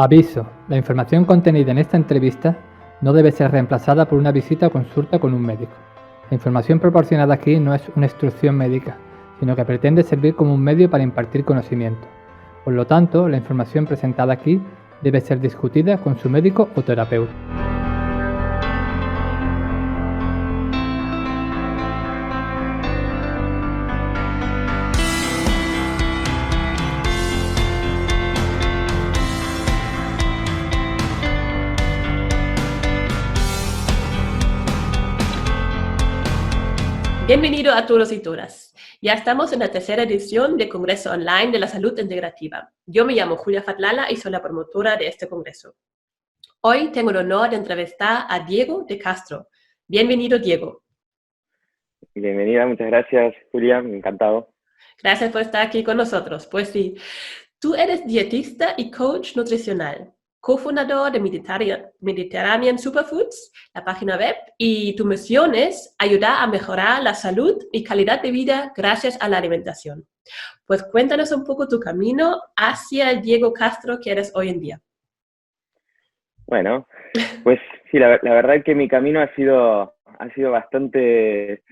Aviso: la información contenida en esta entrevista no debe ser reemplazada por una visita o consulta con un médico. La información proporcionada aquí no es una instrucción médica, sino que pretende servir como un medio para impartir conocimiento. Por lo tanto, la información presentada aquí debe ser discutida con su médico o terapeuta. Bienvenido a todos y todas. Ya estamos en la tercera edición del Congreso Online de la Salud Integrativa. Yo me llamo Julia Fatlala y soy la promotora de este congreso. Hoy tengo el honor de entrevistar a Diego de Castro. Bienvenido, Diego. Bienvenida, muchas gracias, Julia, encantado. Gracias por estar aquí con nosotros. Pues sí, tú eres dietista y coach nutricional, cofundador de Mediterranean Superfoods, la página web, y tu misión es ayudar a mejorar la salud y calidad de vida gracias a la alimentación. Pues cuéntanos un poco tu camino hacia el Diego Castro que eres hoy en día. Bueno, pues sí, la verdad es que mi camino ha sido bastante,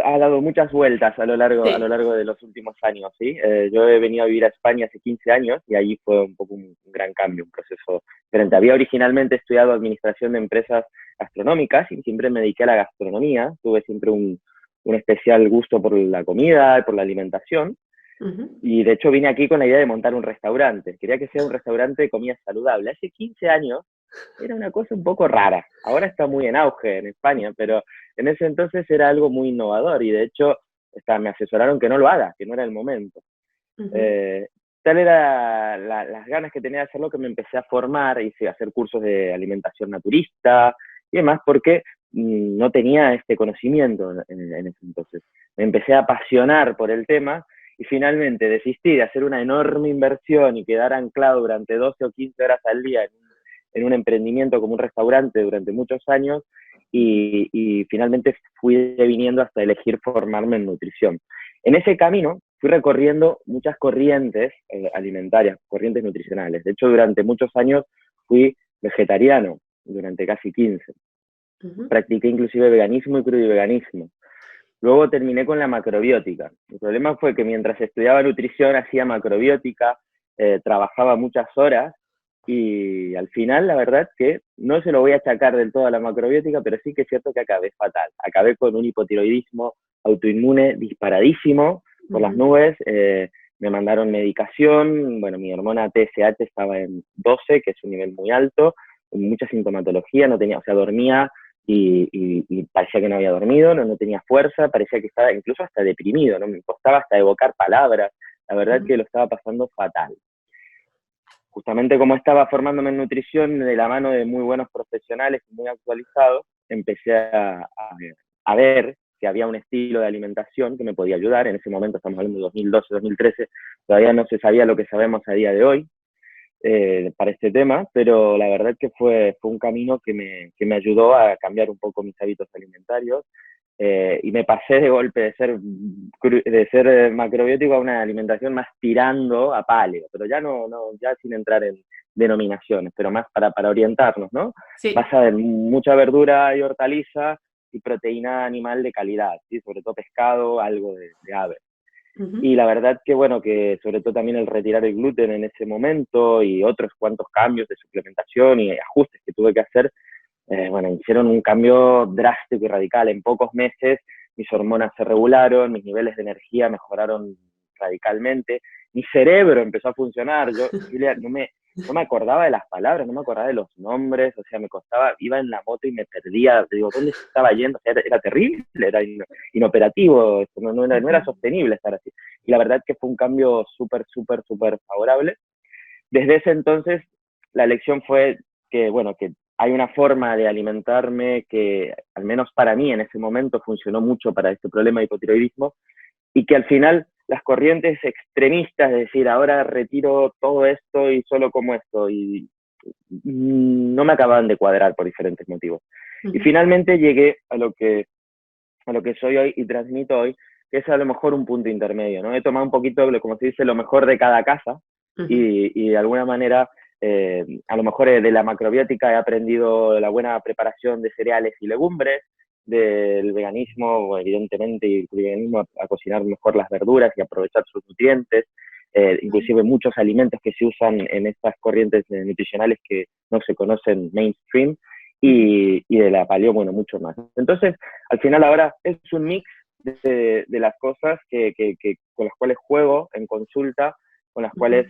ha dado muchas vueltas a lo largo de los últimos años, ¿sí? Yo he venido a vivir a España hace 15 años y ahí fue un poco un gran cambio, un proceso diferente. Había originalmente estudiado administración de empresas gastronómicas y siempre me dediqué a la gastronomía, tuve siempre un especial gusto por la comida y por la alimentación. Y de hecho vine aquí con la idea de montar un restaurante. Quería que sea un restaurante de comida saludable. Hace 15 años era una cosa un poco rara. Ahora está muy en auge en España, pero en ese entonces era algo muy innovador y de hecho me asesoraron que no lo haga, que no era el momento. Tal era las ganas que tenía de hacerlo que me empecé a formar, hice hacer cursos de alimentación naturista y demás porque no tenía este conocimiento en ese entonces. Me empecé a apasionar por el tema y finalmente desistí de hacer una enorme inversión y quedar anclado durante 12 o 15 horas al día en un emprendimiento como un restaurante durante muchos años y finalmente fui viniendo hasta elegir formarme en nutrición. En ese camino fui recorriendo muchas corrientes alimentarias, corrientes nutricionales. De hecho, durante muchos años fui vegetariano, durante casi 15. Practiqué inclusive veganismo y crudiveganismo. Luego terminé con la macrobiótica. El problema fue que mientras estudiaba nutrición hacía macrobiótica, trabajaba muchas horas y al final la verdad que no se lo voy a achacar del todo a la macrobiótica, pero sí que es cierto que acabé fatal. Acabé con un hipotiroidismo autoinmune disparadísimo por las nubes, me mandaron medicación, bueno, mi hormona TSH estaba en 12, que es un nivel muy alto, mucha sintomatología, no tenía, o sea, dormía y parecía que no había dormido, no tenía fuerza, parecía que estaba incluso hasta deprimido, ¿no? Me costaba hasta evocar palabras, la verdad que lo estaba pasando fatal. Justamente como estaba formándome en nutrición de la mano de muy buenos profesionales, muy actualizados, empecé a ver que había un estilo de alimentación que me podía ayudar. En ese momento, estamos hablando de 2012, 2013, todavía no se sabía lo que sabemos a día de hoy para este tema, pero la verdad que fue un camino que me ayudó a cambiar un poco mis hábitos alimentarios y me pasé de golpe de ser macrobiótico a una alimentación más tirando a paleo, pero ya ya sin entrar en denominaciones, pero más para orientarnos, ¿no? Sí. Pasa de mucha verdura y hortaliza y proteína animal de calidad, ¿sí? Sobre todo pescado, algo de ave. Y la verdad que, bueno, que sobre todo también el retirar el gluten en ese momento y otros cuantos cambios de suplementación y ajustes que tuve que hacer, bueno, hicieron un cambio drástico y radical. En pocos meses mis hormonas se regularon, mis niveles de energía mejoraron radicalmente, mi cerebro empezó a funcionar. Yo, Julia, no me acordaba de las palabras, no me acordaba de los nombres, o sea, me costaba, iba en la moto y me perdía, digo, ¿dónde estaba yendo? O sea, era terrible, era inoperativo, no era sostenible estar así. Y la verdad que fue un cambio súper favorable. Desde ese entonces, la elección fue que, bueno, que hay una forma de alimentarme que, al menos para mí en ese momento, funcionó mucho para este problema de hipotiroidismo y que al final las corrientes extremistas, es decir, ahora retiro todo esto y solo como esto, y no me acababan de cuadrar por diferentes motivos. Y finalmente llegué a lo que soy hoy y transmito hoy, que es a lo mejor un punto intermedio, ¿no? He tomado un poquito, como se dice, lo mejor de cada casa y de alguna manera A lo mejor de la macrobiótica he aprendido la buena preparación de cereales y legumbres, del veganismo, evidentemente, y el veganismo a cocinar mejor las verduras y aprovechar sus nutrientes, inclusive muchos alimentos que se usan en estas corrientes nutricionales que no se conocen mainstream, y de la paleo, bueno, mucho más. Entonces, al final ahora es un mix de las cosas con las cuales juego en consulta, con las cuales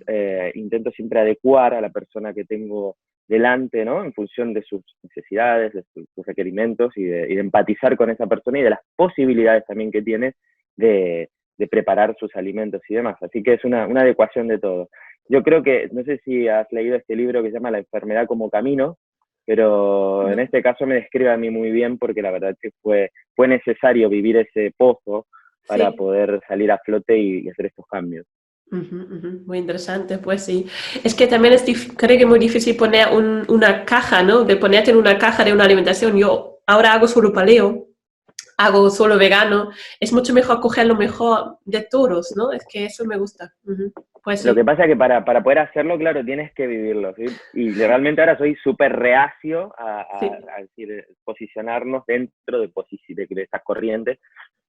intento siempre adecuar a la persona que tengo delante, ¿no? En función de sus necesidades, de sus requerimientos y de empatizar con esa persona y de las posibilidades también que tiene de preparar sus alimentos y demás. Así que es una adecuación de todo. Yo creo que, no sé si has leído este libro que se llama La enfermedad como camino, pero en este caso me describe a mí muy bien porque la verdad es que fue necesario vivir ese pozo para poder salir a flote y hacer estos cambios. Muy interesante, pues sí. Es que también creo que es muy difícil poner una caja, ¿no? De ponerte en una caja de una alimentación. Yo ahora hago solo paleo, hago solo vegano. Es mucho mejor coger lo mejor de todos, ¿no? Es que eso me gusta. Pues sí. Lo que pasa es que para poder hacerlo, claro, tienes que vivirlo, ¿sí? Y realmente ahora soy súper reacio a decir, posicionarnos dentro de estas corrientes,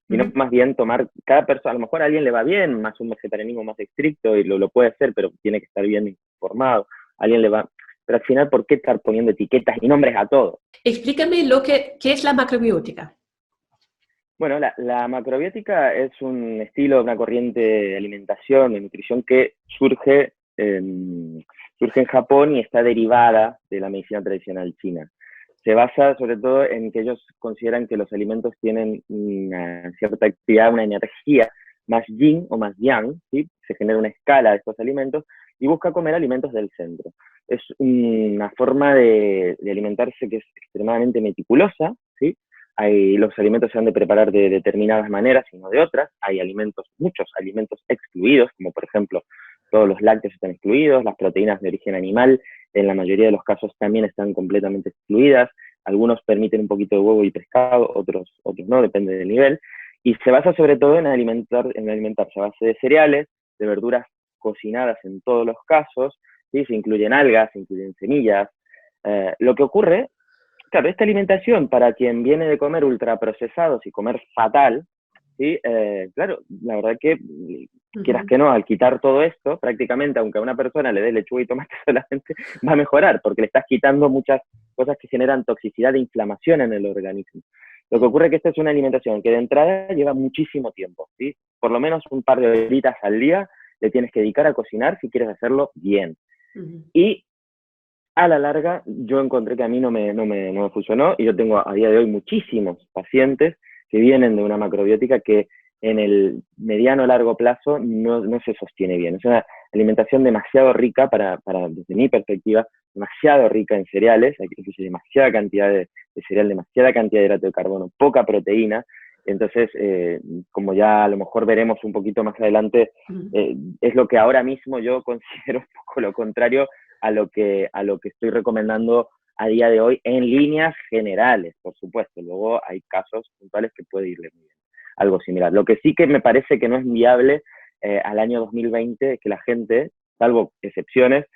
sino más bien tomar cada persona. A lo mejor a alguien le va bien, más un vegetarianismo más estricto, y lo puede hacer, pero tiene que estar bien informado. A alguien le va... Pero al final, ¿por qué estar poniendo etiquetas y nombres a todo? Explícame qué es la macrobiótica. Bueno, la macrobiótica es un estilo, una corriente de alimentación, de nutrición que surge en Japón y está derivada de la medicina tradicional china. Se basa sobre todo en que ellos consideran que los alimentos tienen una cierta actividad, una energía más yin o más yang, ¿sí? Se genera una escala de estos alimentos y busca comer alimentos del centro. Es una forma de alimentarse que es extremadamente meticulosa, ¿sí? Los alimentos se han de preparar de determinadas maneras y no de otras. Hay muchos alimentos excluidos, como por ejemplo todos los lácteos están excluidos, las proteínas de origen animal en la mayoría de los casos también están completamente excluidas. Algunos permiten un poquito de huevo y pescado, otros no, depende del nivel. Y se basa sobre todo en alimentarse a base de cereales, de verduras cocinadas en todos los casos, ¿sí? Se incluyen algas, se incluyen semillas. Lo que ocurre, claro, esta alimentación para quien viene de comer ultraprocesados y comer fatal, ¿sí? Claro, la verdad que, quieras que no, al quitar todo esto, prácticamente, aunque a una persona le dé lechuga y tomate solamente, va a mejorar, porque le estás quitando muchas cosas que generan toxicidad e inflamación en el organismo. Lo que ocurre es que esta es una alimentación que de entrada lleva muchísimo tiempo, ¿sí? Por lo menos un par de horitas al día le tienes que dedicar a cocinar si quieres hacerlo bien. Y a la larga, yo encontré que a mí no me funcionó, y yo tengo a día de hoy muchísimos pacientes que vienen de una macrobiótica que en el mediano largo plazo no se sostiene bien. Es una alimentación demasiado rica desde mi perspectiva, demasiado rica en cereales, hay demasiada cantidad de cereal, demasiada cantidad de hidrato de carbono, poca proteína. Entonces, como ya a lo mejor veremos un poquito más adelante, es lo que ahora mismo yo considero un poco lo contrario a lo que estoy recomendando a día de hoy en líneas generales, por supuesto. Luego hay casos puntuales que puede irle muy bien. Algo similar. Lo que sí que me parece que no es viable al año 2020 es que la gente, salvo excepciones,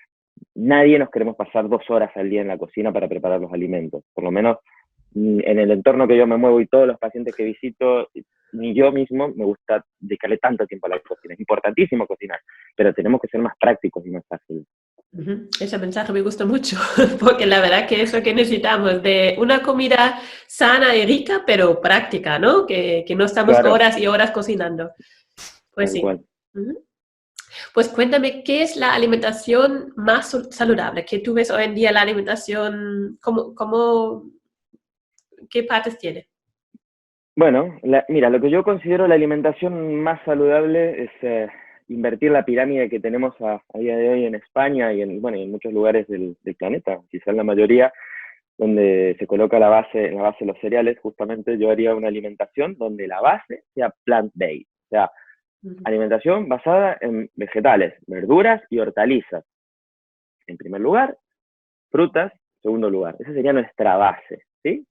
nadie nos queremos pasar 2 horas al día en la cocina para preparar los alimentos. Por lo menos en el entorno que yo me muevo y todos los pacientes que visito, ni yo mismo me gusta dedicarle tanto tiempo a la cocina. Es importantísimo cocinar, pero tenemos que ser más prácticos y más fáciles. Ese mensaje me gusta mucho, porque la verdad que es lo que necesitamos, de una comida sana y rica, pero práctica, ¿no? Que no estamos horas y horas cocinando. Pues sí. Pues cuéntame, ¿qué es la alimentación más saludable? ¿Qué tú ves hoy en día la alimentación? ¿Qué partes tiene? Bueno, mira, lo que yo considero la alimentación más saludable es invertir la pirámide que tenemos a día de hoy en España y en muchos lugares del planeta, quizás la mayoría, donde se coloca la base de los cereales. Justamente yo haría una alimentación donde la base sea plant-based, o sea, alimentación basada en vegetales, verduras y hortalizas. En primer lugar, frutas, en segundo lugar. Esa sería nuestra base, ¿sí?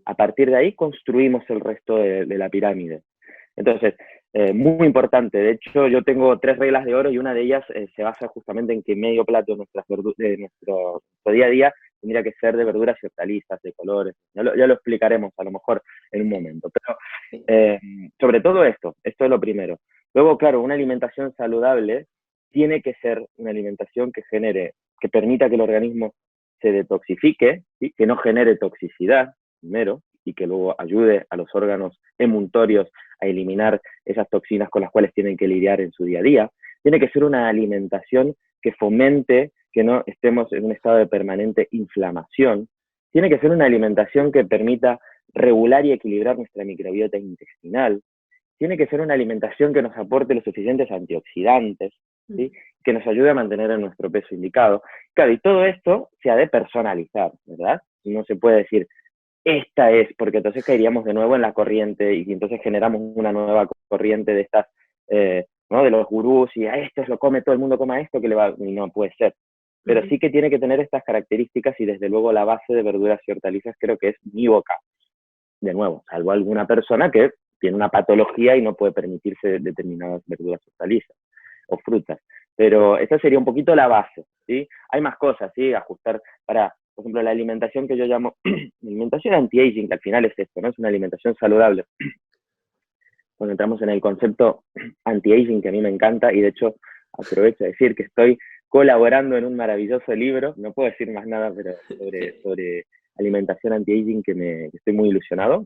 A partir de ahí construimos el resto de la pirámide. Entonces, muy importante. De hecho, yo tengo 3 reglas de oro y una de ellas se basa justamente en que medio plato de nuestro día a día tendría que ser de verduras y hortalizas, de colores. Ya lo explicaremos a lo mejor en un momento. Pero sobre todo esto es lo primero. Luego, claro, una alimentación saludable tiene que ser una alimentación que permita que el organismo se detoxifique, ¿sí? Que no genere toxicidad, primero, y que luego ayude a los órganos emuntorios a eliminar esas toxinas con las cuales tienen que lidiar en su día a día. Tiene que ser una alimentación que fomente que no estemos en un estado de permanente inflamación. Tiene que ser una alimentación que permita regular y equilibrar nuestra microbiota intestinal. Tiene que ser una alimentación que nos aporte los suficientes antioxidantes, ¿sí? Que nos ayude a mantener en nuestro peso indicado. Claro, y todo esto se ha de personalizar, ¿verdad? No se puede decir, esta es, porque entonces caeríamos de nuevo en la corriente y entonces generamos una nueva corriente de estas, ¿no? De los gurús y a esto lo come, todo el mundo coma esto, que le va, y no puede ser. Pero sí que tiene que tener estas características y desde luego la base de verduras y hortalizas creo que es unívoca. De nuevo, salvo alguna persona que tiene una patología y no puede permitirse determinadas verduras y hortalizas o frutas. Pero esa sería un poquito la base, ¿sí? Hay más cosas, ¿sí? Ajustar para, por ejemplo, la alimentación que yo llamo alimentación anti-aging, que al final es esto, ¿no? Es una alimentación saludable. Cuando entramos en el concepto anti-aging, que a mí me encanta, y de hecho aprovecho a decir que estoy colaborando en un maravilloso libro, no puedo decir más nada, pero sobre alimentación anti-aging que estoy muy ilusionado,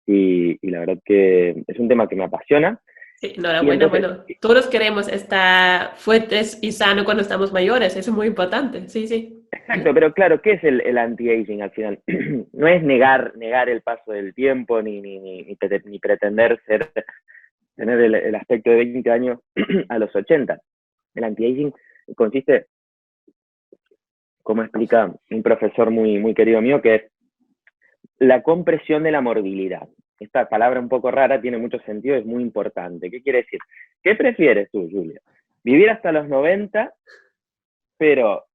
y la verdad que es un tema que me apasiona. Sí, enhorabuena, entonces, bueno, todos queremos estar fuertes y sanos cuando estamos mayores, eso es muy importante, sí, sí. Exacto, pero claro, ¿qué es el anti-aging al final? No es negar el paso del tiempo, ni pretender tener el aspecto de 20 años a los 80. El anti-aging consiste, como explica un profesor muy, muy querido mío, que es la compresión de la morbilidad. Esta palabra un poco rara tiene mucho sentido, es muy importante. ¿Qué quiere decir? ¿Qué prefieres tú, Julia? ¿Vivir hasta los 90, pero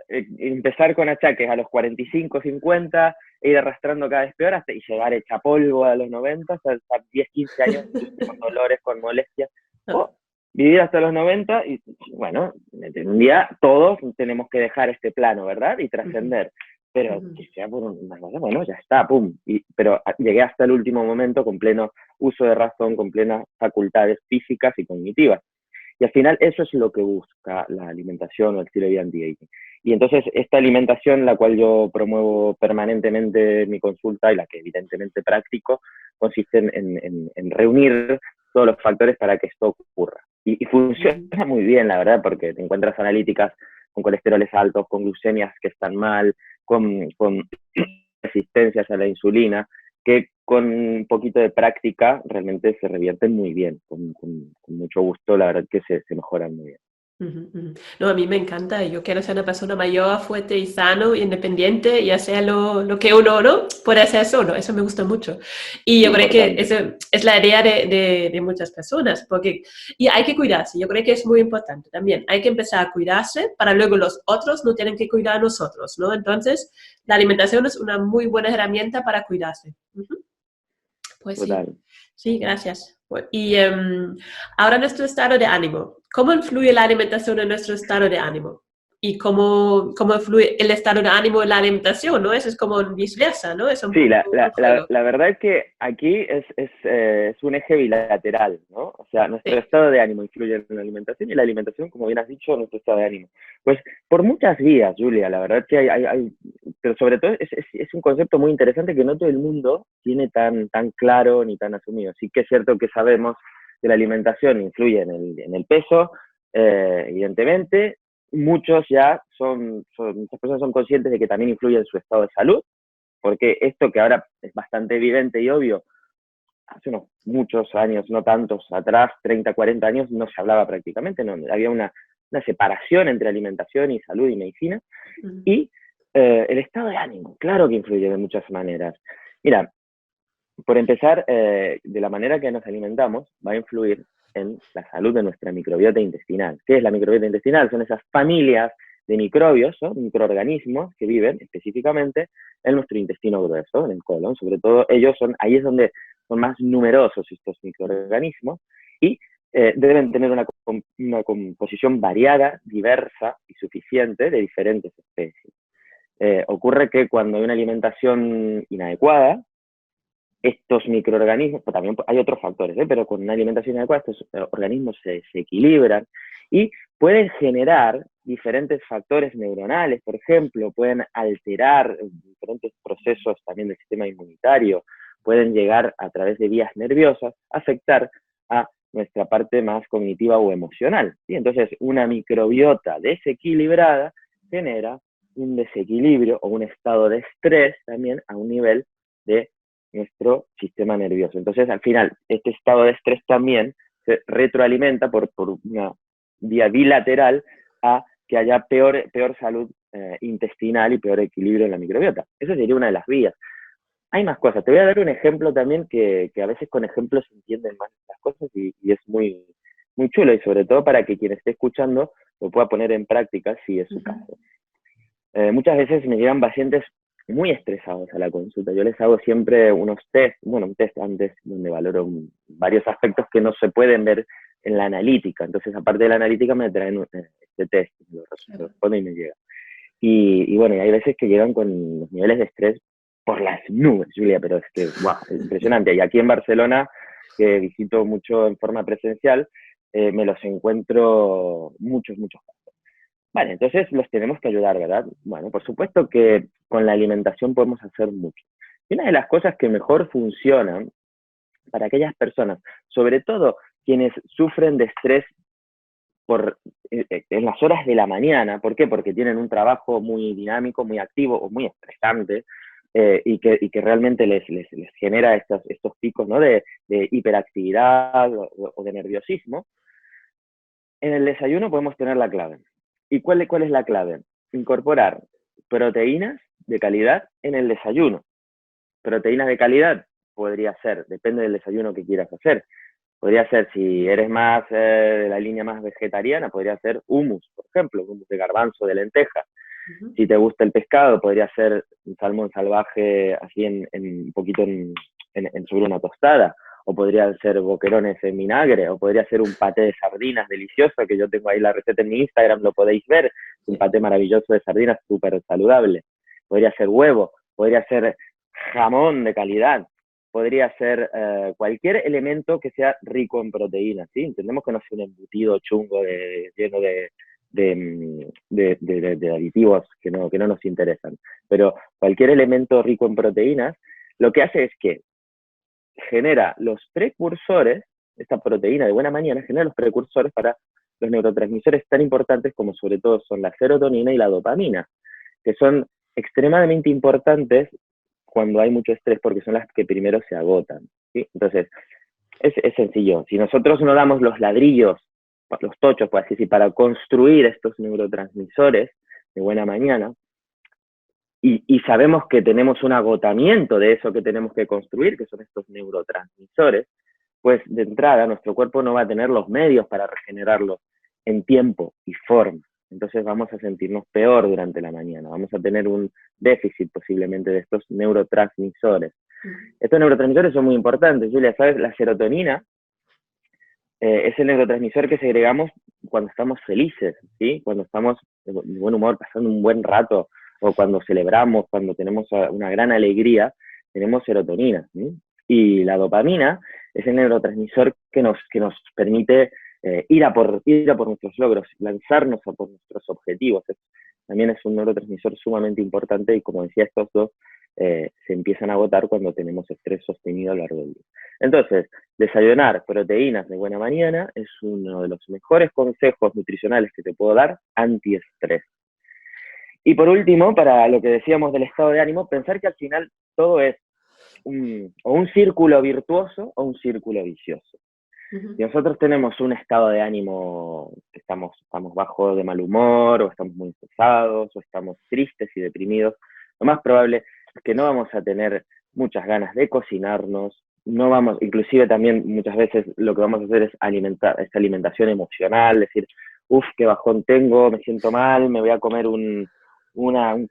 empezar con achaques a los 45, 50, e ir arrastrando cada vez peor hasta y llegar hecha polvo a los 90, hasta 10, 15 años con dolores, con molestias? O vivir hasta los 90 y, bueno, un día todos tenemos que dejar este plano, ¿verdad? Y trascender. Pero que sea por una cosa, bueno, ya está, pum. Pero llegué hasta el último momento con pleno uso de razón, con plenas facultades físicas y cognitivas. Y al final eso es lo que busca la alimentación o el estilo de vida anti-aging. Y entonces esta alimentación, la cual yo promuevo permanentemente en mi consulta y la que evidentemente practico, consiste en reunir todos los factores para que esto ocurra. Y funciona muy bien, la verdad, porque te encuentras analíticas con colesteroles altos, con glucemias que están mal, con resistencias a la insulina, que con un poquito de práctica realmente se revierten muy bien, con mucho gusto, la verdad que se mejoran muy bien. No, a mí me encanta, yo quiero ser una persona mayor, fuerte y sano, independiente y hacer lo que uno no puede hacer solo, eso me gusta mucho. Y yo creo que eso es la idea de muchas personas, y hay que cuidarse, yo creo que es muy importante también, hay que empezar a cuidarse para luego los otros no tienen que cuidar a nosotros, ¿no? Entonces, la alimentación es una muy buena herramienta para cuidarse. Pues sí. Sí, gracias. Y ahora nuestro estado de ánimo. ¿Cómo influye la alimentación en nuestro estado de ánimo? ¿Y cómo influye el estado de ánimo en la alimentación? ¿No? Eso es como viceversa, ¿no? Es sí, la verdad es que aquí es un eje bilateral, ¿no? O sea, nuestro estado de ánimo influye en la alimentación y la alimentación, como bien has dicho, nuestro estado de ánimo. Pues por muchas vías, Julia, la verdad que hay pero sobre todo es un concepto muy interesante que no todo el mundo tiene tan claro ni tan asumido. Sí que es cierto que sabemos que la alimentación influye en el peso, evidentemente. Muchas personas son conscientes de que también influye en su estado de salud, porque esto que ahora es bastante evidente y obvio, hace muchos años, no tantos atrás, 30, 40 años, no se hablaba prácticamente, no, había una separación entre alimentación y salud y medicina. Y el estado de ánimo, claro que influye de muchas maneras. Mira, por empezar, de la manera que nos alimentamos, va a influir en la salud de nuestra microbiota intestinal. ¿Qué es la microbiota intestinal? Son esas familias de microbios, ¿no? Microorganismos que viven específicamente en nuestro intestino grueso, en el colon. Sobre todo ahí es donde son más numerosos estos microorganismos. y deben tener una composición variada, diversa y suficiente de diferentes especies. Ocurre que cuando hay una alimentación inadecuada, estos microorganismos, pues también hay otros factores, pero con una alimentación inadecuada estos organismos se desequilibran y pueden generar diferentes factores neuronales, por ejemplo, pueden alterar diferentes procesos también del sistema inmunitario, pueden llegar a través de vías nerviosas a afectar a nuestra parte más cognitiva o emocional, ¿sí? Entonces, una microbiota desequilibrada genera un desequilibrio o un estado de estrés también a un nivel de nuestro sistema nervioso. Entonces, al final, este estado de estrés también se retroalimenta por una vía bilateral a que haya peor salud intestinal y peor equilibrio en la microbiota. Esa sería una de las vías. Hay más cosas. Te voy a dar un ejemplo también que a veces con ejemplos se entienden más las cosas y es muy, muy chulo, y sobre todo para que quien esté escuchando lo pueda poner en práctica si es su caso. Muchas veces me llegan pacientes muy estresados a la consulta. Yo les hago siempre unos test, un test antes donde valoro varios aspectos que no se pueden ver en la analítica. Entonces, aparte de la analítica, me traen este test, lo respondo y me llega. Y bueno, y hay veces que llegan con los niveles de estrés por las nubes, Julia, pero es que, wow, es impresionante. Y aquí en Barcelona, que visito mucho en forma presencial, me los encuentro muchos casos. Vale, entonces los tenemos que ayudar, ¿verdad? Bueno, por supuesto que con la alimentación podemos hacer mucho. Y una de las cosas que mejor funcionan para aquellas personas, sobre todo quienes sufren de estrés en las horas de la mañana, ¿por qué? Porque tienen un trabajo muy dinámico, muy activo o muy estresante, y que realmente les genera estos picos, ¿no?, de hiperactividad o de nerviosismo. En el desayuno podemos tener la clave. ¿Y cuál es la clave? Incorporar proteínas de calidad en el desayuno. Proteínas de calidad podría ser, depende del desayuno que quieras hacer. Podría ser, si eres más de la línea más vegetariana, podría ser hummus, por ejemplo, hummus de garbanzo, de lenteja. Si te gusta el pescado, podría ser un salmón salvaje así un poquito sobre una tostada, o podría ser boquerones en vinagre, o podría ser un paté de sardinas delicioso, que yo tengo ahí la receta en mi Instagram, lo podéis ver, un paté maravilloso de sardinas, súper saludable. Podría ser huevo, podría ser jamón de calidad, podría ser cualquier elemento que sea rico en proteínas, ¿sí? Entendemos que no sea un embutido chungo lleno de aditivos que no nos interesan, pero cualquier elemento rico en proteínas, lo que hace es que genera los precursores, esta proteína de buena mañana genera los precursores para los neurotransmisores tan importantes como sobre todo son la serotonina y la dopamina, que son extremadamente importantes cuando hay mucho estrés porque son las que primero se agotan, ¿sí? Entonces, es sencillo. Si nosotros no damos los ladrillos, los tochos, pues así decir, para construir estos neurotransmisores de buena mañana, y sabemos que tenemos un agotamiento de eso que tenemos que construir, que son estos neurotransmisores, pues de entrada nuestro cuerpo no va a tener los medios para regenerarlos en tiempo y forma. Entonces vamos a sentirnos peor durante la mañana, vamos a tener un déficit posiblemente de estos neurotransmisores. Estos neurotransmisores son muy importantes, Julia, ¿sabes? La serotonina es el neurotransmisor que segregamos cuando estamos felices, ¿sí? Cuando estamos de buen humor, pasando un buen rato, o cuando celebramos, cuando tenemos una gran alegría, tenemos serotonina, ¿sí? Y la dopamina es el neurotransmisor que nos permite ir a por nuestros logros, lanzarnos a por nuestros objetivos. También es un neurotransmisor sumamente importante y, como decía, estos dos se empiezan a agotar cuando tenemos estrés sostenido a lo largo del día. Entonces, desayunar proteínas de buena mañana es uno de los mejores consejos nutricionales que te puedo dar antiestrés. Y por último, para lo que decíamos del estado de ánimo, pensar que al final todo es o un círculo virtuoso o un círculo vicioso. Si nosotros tenemos un estado de ánimo que estamos bajo de mal humor, o estamos muy estresados, o estamos tristes y deprimidos, lo más probable es que no vamos a tener muchas ganas de cocinarnos, inclusive también muchas veces lo que vamos a hacer es esta alimentación emocional, decir, qué bajón tengo, me siento mal, me voy a comer un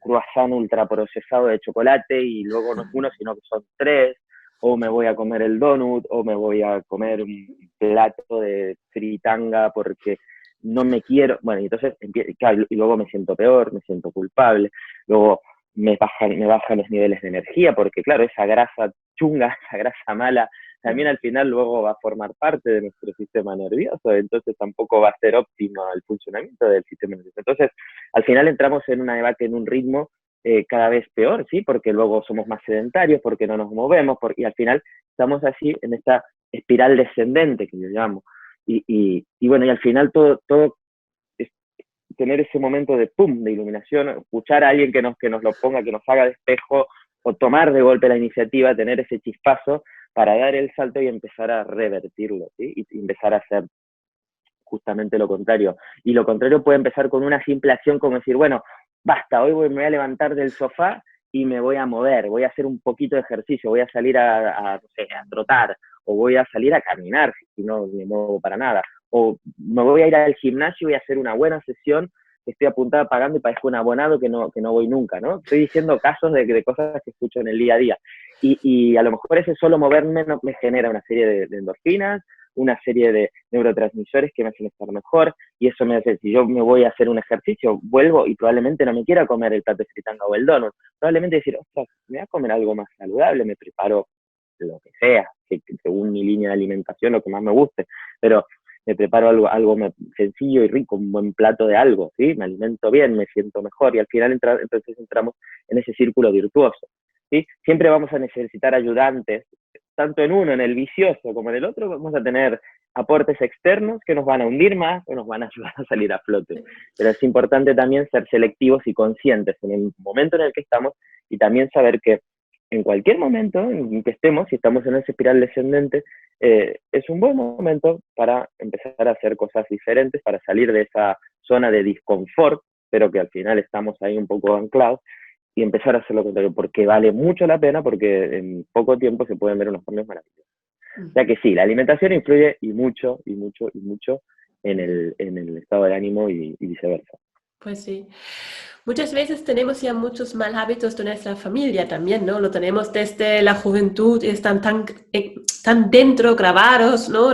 croissant ultraprocesado de chocolate y luego no es uno, sino que son 3, o me voy a comer el donut, o me voy a comer un plato de fritanga porque no me quiero, bueno, y entonces, claro, y luego me siento peor, me siento culpable, luego me bajan los niveles de energía, porque claro, esa grasa chunga, esa grasa mala, también al final luego va a formar parte de nuestro sistema nervioso, entonces tampoco va a ser óptimo el funcionamiento del sistema nervioso. Entonces, al final entramos en un debate, en un ritmo cada vez peor, ¿sí? Porque luego somos más sedentarios, porque no nos movemos, y al final estamos así en esta espiral descendente que yo llamo. Y bueno, y al final todo es tener ese momento de pum, de iluminación, escuchar a alguien que nos lo ponga, que nos haga de espejo, o tomar de golpe la iniciativa, tener ese chispazo para dar el salto y empezar a revertirlo, ¿sí? Y empezar a hacer justamente lo contrario. Y lo contrario puede empezar con una simple acción como decir, bueno, basta, hoy me voy a levantar del sofá y me voy a mover, voy a hacer un poquito de ejercicio, voy a salir no sé, a trotar, o voy a salir a caminar si no me muevo para nada, o me voy a ir al gimnasio y voy a hacer una buena sesión que estoy apuntada pagando y parezco un abonado que no voy nunca, ¿no? Estoy diciendo casos de cosas que escucho en el día a día. Y a lo mejor ese solo moverme no me genera una serie de endorfinas, una serie de neurotransmisores que me hacen estar mejor, y eso me hace, si yo me voy a hacer un ejercicio, vuelvo y probablemente no me quiera comer el plato de fritanga o el donut, probablemente decir, ostras, me voy a comer algo más saludable, me preparo lo que sea, que según mi línea de alimentación, lo que más me guste, pero me preparo algo sencillo y rico, un buen plato de algo, ¿sí? Me alimento bien, me siento mejor, y al final entonces entramos en ese círculo virtuoso, ¿sí? Siempre vamos a necesitar ayudantes, tanto en uno, en el vicioso, como en el otro, vamos a tener aportes externos que nos van a hundir más o nos van a ayudar a salir a flote. Pero es importante también ser selectivos y conscientes en el momento en el que estamos, y también saber que en cualquier momento en que estemos, si estamos en esa espiral descendente, es un buen momento para empezar a hacer cosas diferentes, para salir de esa zona de disconfort, pero que al final estamos ahí un poco anclados, y empezar a hacer lo contrario, porque vale mucho la pena, porque en poco tiempo se pueden ver unos cambios maravillosos. O sea que sí, la alimentación influye y mucho, y mucho, y mucho en el estado de ánimo y viceversa. Pues sí. Muchas veces tenemos ya muchos mal hábitos de nuestra familia también, ¿no? Lo tenemos desde la juventud y están tan dentro, grabados, ¿no?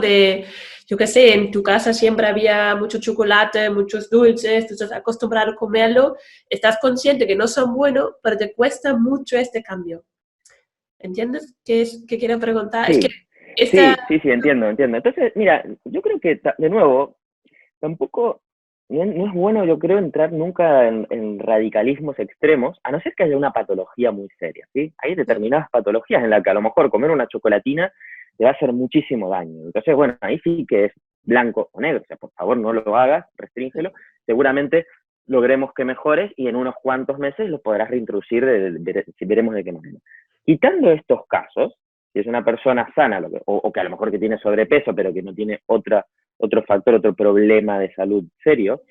Yo qué sé, en tu casa siempre había mucho chocolate, muchos dulces, tú estás acostumbrado a comerlo, estás consciente que no son buenos, pero te cuesta mucho este cambio. ¿Entiendes qué quiero preguntar? Es que Sí, entiendo. Entonces, mira, yo creo que, de nuevo, tampoco, no es bueno, yo creo, entrar nunca en radicalismos extremos, a no ser que haya una patología muy seria, ¿sí? Hay determinadas patologías en las que a lo mejor comer una chocolatina te va a hacer muchísimo daño. Entonces, bueno, ahí sí que es blanco o negro. O sea, por favor, no lo hagas, restríngelo. Seguramente logremos que mejores y en unos cuantos meses lo podrás reintroducir, si veremos de qué manera. Quitando estos casos, si es una persona sana, o que a lo mejor que tiene sobrepeso, pero que no tiene otro factor, otro problema de salud serio,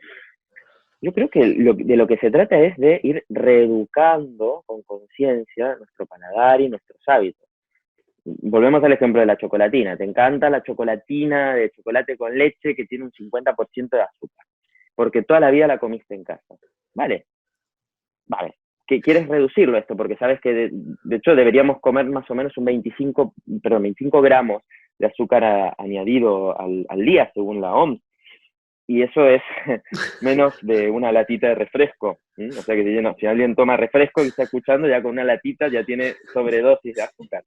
yo creo que de lo que se trata es de ir reeducando con conciencia nuestro paladar y nuestros hábitos. Volvemos al ejemplo de la chocolatina. Te encanta la chocolatina de chocolate con leche que tiene un 50% de azúcar, porque toda la vida la comiste en casa. Vale. Que quieres reducirlo esto, porque sabes que de hecho deberíamos comer más o menos 25 gramos de azúcar añadido al día, según la OMS. Y eso es menos de una latita de refresco. O sea que si alguien toma refresco y está escuchando, ya con una latita ya tiene sobredosis de azúcar.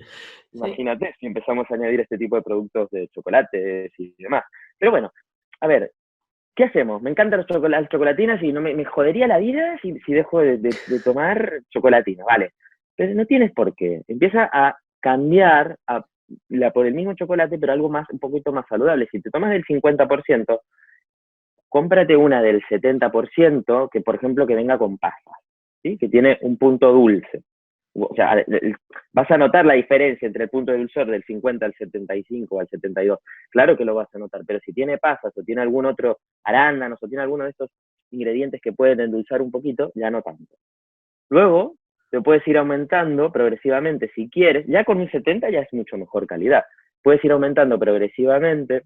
Imagínate si empezamos a añadir este tipo de productos de chocolates y demás. Pero bueno, a ver, ¿qué hacemos? Me encantan las chocolatinas y no me jodería la vida si dejo de tomar chocolatina, vale. Pero no tienes por qué. Empieza a cambiar por el mismo chocolate, pero algo más, un poquito más saludable. Si te tomas del 50%, cómprate una del 70%, que por ejemplo que venga con pasas, ¿sí? Que tiene un punto dulce. O sea, vas a notar la diferencia entre el punto de dulzor del 50 al 75 o al 72. Claro que lo vas a notar, pero si tiene pasas o tiene algún otro arándanos o tiene alguno de estos ingredientes que pueden endulzar un poquito, ya no tanto. Luego, te puedes ir aumentando progresivamente si quieres. Ya con un 70 ya es mucho mejor calidad. Puedes ir aumentando progresivamente